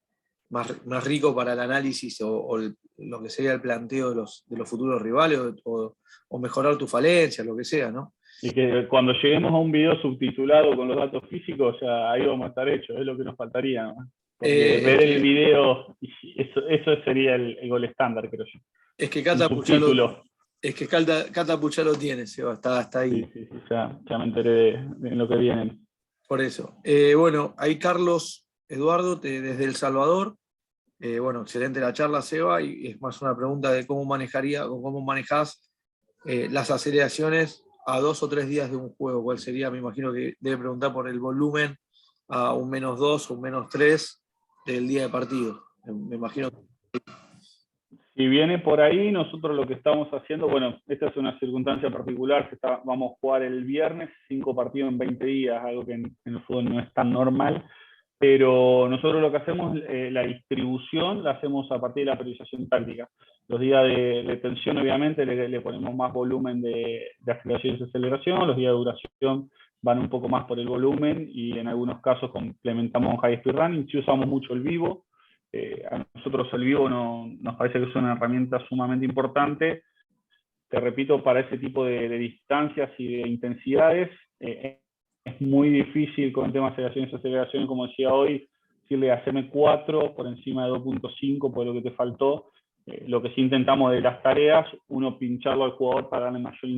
rico para el análisis o lo que sería el planteo de los futuros rivales, o mejorar tu falencia, lo que sea, ¿no?
Y que cuando lleguemos a un video subtitulado con los datos físicos, ya ahí vamos a estar hechos, es lo que nos faltaría, ¿no? Porque ver el video, eso sería el gol estándar, creo yo.
Es que Catapult ya lo tiene, Seba, está ahí.
Sí, ya me enteré de lo que viene.
Por eso. Bueno, ahí Carlos Eduardo, desde El Salvador. Bueno, excelente la charla, Seba, y es más una pregunta de cómo manejás las aceleraciones a 2 o 3 días de un juego. ¿Cuál sería? Me imagino que debe preguntar por el volumen a un -2 o un -3 del día de partido. Me imagino.
Si viene por ahí, nosotros lo que estamos haciendo, bueno, esta es una circunstancia particular, vamos a jugar el viernes 5 partidos en 20 días, algo que en el fútbol no es tan normal. pero nosotros lo que hacemos, la distribución la hacemos a partir de la priorización táctica. Los días de tensión, obviamente, le ponemos más volumen de aceleración y desaceleración, los días de duración van un poco más por el volumen y en algunos casos complementamos high speed running, si usamos mucho el vivo. A nosotros el vivo nos parece que es una herramienta sumamente importante. Te repito, para ese tipo de distancias y de intensidades, es muy difícil con el tema de aceleración y desaceleración, como decía hoy, decirle haceme 4 por encima de 2.5 por lo que te faltó. Lo que sí intentamos de las tareas, uno pincharlo al jugador para darle mayor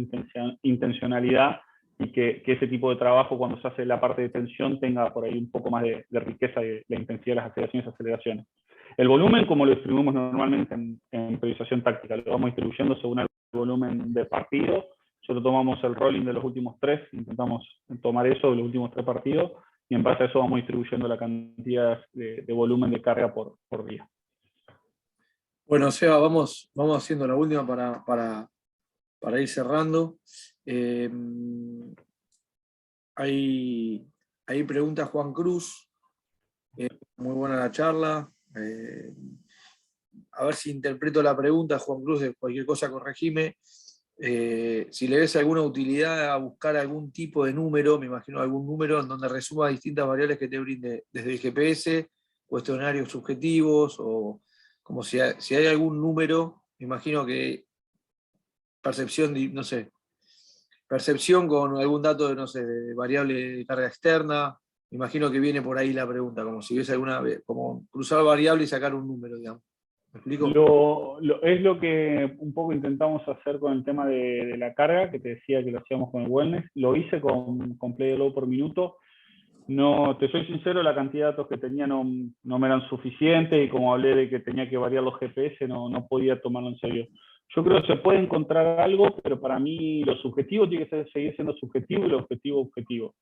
intencionalidad y que ese tipo de trabajo, cuando se hace la parte de tensión, tenga por ahí un poco más de riqueza de la intensidad de las aceleraciones y aceleraciones. El volumen, como lo distribuimos normalmente en priorización táctica, lo vamos distribuyendo según el volumen de partido. Solo tomamos el rolling de los últimos 3, intentamos tomar eso de los últimos 3 partidos, y en base a eso vamos distribuyendo la cantidad de volumen de carga por día.
Bueno, Seba, vamos haciendo la última para ir cerrando. Hay preguntas Juan Cruz. Muy buena la charla. A ver si interpreto la pregunta, Juan Cruz, de cualquier cosa corregime. Si le ves alguna utilidad a buscar algún tipo de número, me imagino algún número en donde resuma distintas variables que te brinde desde el GPS, cuestionarios subjetivos, o como si hay algún número, me imagino que percepción, no sé, percepción con algún dato de, no sé, de variable de carga externa, me imagino que viene por ahí la pregunta, como si hubiese alguna, como cruzar variable y sacar un número, digamos. ¿Me explico?
Es lo que un poco intentamos hacer con el tema de la carga, que te decía que lo hacíamos con el wellness. Lo hice con play low por minuto. No, te soy sincero, la cantidad de datos que tenía no me eran suficientes, y como hablé de que tenía que variar los GPS, no podía tomarlo en serio. Yo creo que se puede encontrar algo, pero para mí lo subjetivo tiene que seguir siendo subjetivo y lo objetivo objetivo.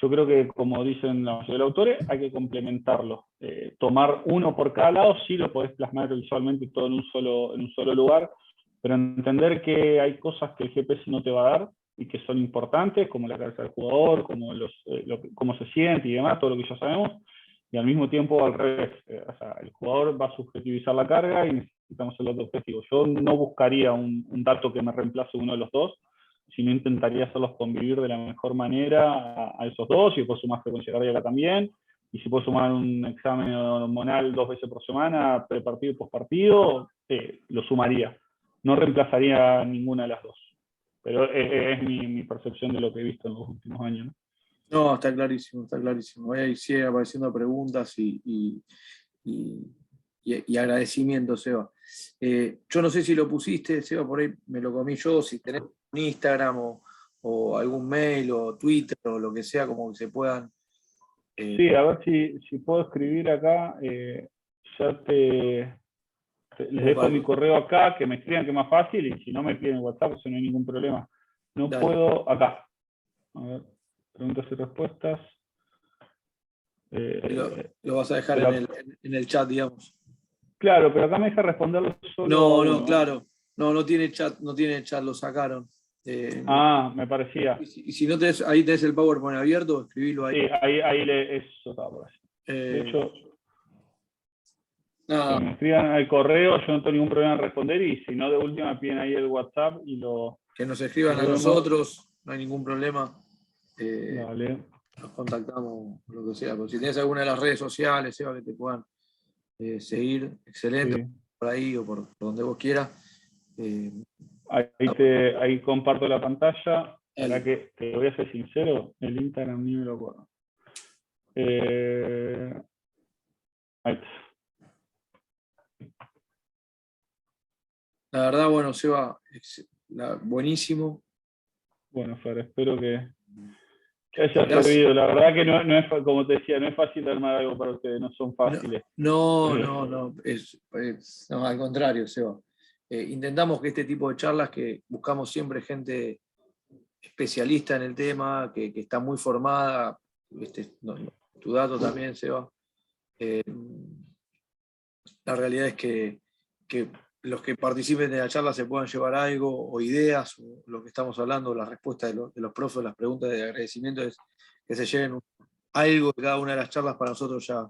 Yo creo que, como dicen la mayoría de los autores, hay que complementarlo. Tomar uno por cada lado, sí lo podés plasmar visualmente todo en un solo lugar, pero entender que hay cosas que el GPS no te va a dar y que son importantes, como la cabeza del jugador, como cómo se siente y demás, todo lo que ya sabemos, y al mismo tiempo al revés. O sea, el jugador va a subjetivizar la carga y necesitamos el otro objetivo. Yo no buscaría un dato que me reemplace uno de los dos, sino intentaría hacerlos convivir de la mejor manera a esos dos, y después sumar frecuencia cardíaca también, y si puedo sumar un examen hormonal 2 veces por semana, prepartido y postpartido, lo sumaría. No reemplazaría ninguna de las dos. Pero es mi percepción de lo que he visto en los últimos años, ¿no?
No, está clarísimo, está clarísimo. Ahí siguen apareciendo preguntas y agradecimiento, Seba. Yo no sé si lo pusiste, Seba, por ahí me lo comí yo, si tenés un Instagram o algún mail o Twitter o lo que sea, como que se puedan...
Sí, a ver si puedo escribir acá. Ya les dejo mi correo acá, que me escriban, que es más fácil, y si no me piden WhatsApp, eso no hay ningún problema. No Dale. Puedo, acá. A ver, preguntas y respuestas.
Lo vas a dejar en el chat, digamos.
Claro, pero acá me deja responderlo solo.
No, claro. No tiene chat, lo sacaron.
Me parecía.
Y si no tenés, ahí tenés el PowerPoint abierto, escribilo ahí.
Sí, ahí eso estaba por ahí. De hecho, que me escriban al correo, yo no tengo ningún problema en responder, y si no, de última me piden ahí el WhatsApp y lo...
Que nos escriban a nosotros, no hay ningún problema.
Vale.
Nos contactamos, lo que sea. Pero si tienes alguna de las redes sociales, Seba, que te puedan seguir, excelente, sí. Por ahí o por donde vos quieras.
Ahí comparto la pantalla. Para que te voy a ser sincero, el Instagram ni me lo acuerdo. Ahí está.
La verdad, bueno, Seba, buenísimo.
Bueno, Fer, espero que haya servido. La verdad que no es, como te decía, no es fácil armar algo para ustedes, no son fáciles.
No, al contrario, Seba. Intentamos que este tipo de charlas, que buscamos siempre gente especialista en el tema, que está muy formada, tu dato también, Seba. La realidad es que los que participen de la charla se puedan llevar algo o ideas, o lo que estamos hablando, las respuestas de los profes, las preguntas de agradecimiento, es que se lleven algo de cada una de las charlas para nosotros ya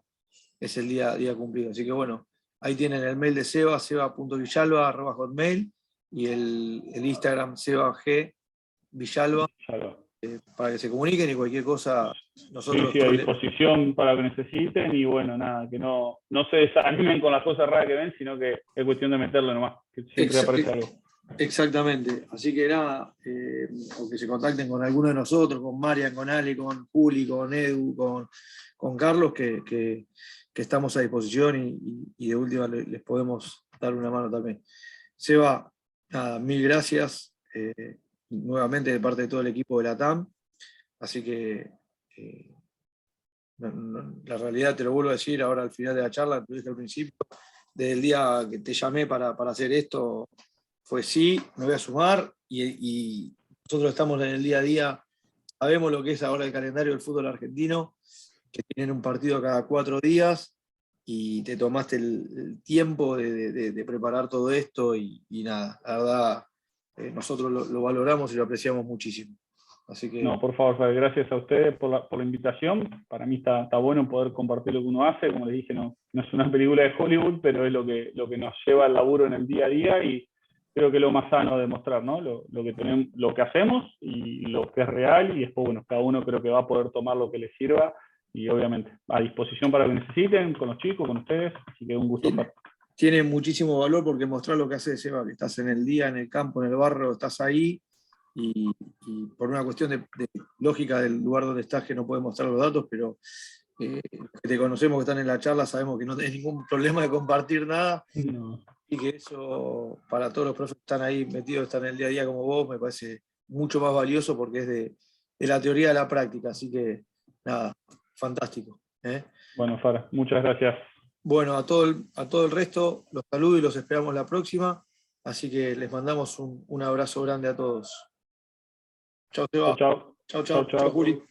es el día cumplido. Así que bueno, ahí tienen el mail de Seba, seba.villalba@hotmail, y el Instagram sebag.villalba, para que se comuniquen y cualquier cosa nosotros...
Sí, a disposición para lo que necesiten, y bueno, nada, que no se desanimen con las cosas raras que ven, sino que es cuestión de meterlo nomás, que siempre aparece algo.
Exactamente, así que nada, o que se contacten con alguno de nosotros, con Marian, con Ale, con Juli, con Edu, con Carlos, que estamos a disposición y de última les podemos dar una mano también. Seba, nada, mil gracias nuevamente de parte de todo el equipo de la TAM, así que la realidad, te lo vuelvo a decir ahora al final de la charla, te dije al principio, desde el día que te llamé para hacer esto, fue sí, me voy a sumar, y nosotros estamos en el día a día, sabemos lo que es ahora el calendario del fútbol argentino, que tienen un partido cada 4 días, y te tomaste el tiempo de preparar todo esto, y nada, la verdad, nosotros lo valoramos y lo apreciamos muchísimo. Así que...
No, por favor, gracias a ustedes por la invitación. Para mí está bueno poder compartir lo que uno hace. Como les dije, no es una película de Hollywood, pero es lo que nos lleva al laburo en el día a día, y creo que es lo más sano de mostrar, ¿no? Lo que hacemos y lo que es real, y después, bueno, cada uno creo que va a poder tomar lo que les sirva, y obviamente a disposición para lo que necesiten, con los chicos, con ustedes. Así que un gusto.
Tiene muchísimo valor porque mostrar lo que haces, Seba, que estás en el día, en el campo, en el barrio, estás ahí. Y por una cuestión de lógica del lugar donde estás, que no puedes mostrar los datos, pero los que te conocemos, que están en la charla, sabemos que no tenés ningún problema de compartir nada.
No.
Y que eso, para todos los profes que están ahí metidos, están en el día a día como vos, me parece mucho más valioso, porque es de la teoría a la práctica. Así que, nada, fantástico.
Bueno, Fara, muchas gracias.
Bueno, a todo el resto, los saludo y los esperamos la próxima. Así que les mandamos un abrazo grande a todos. Chao, Seba.
Chao.
Chao, Juli.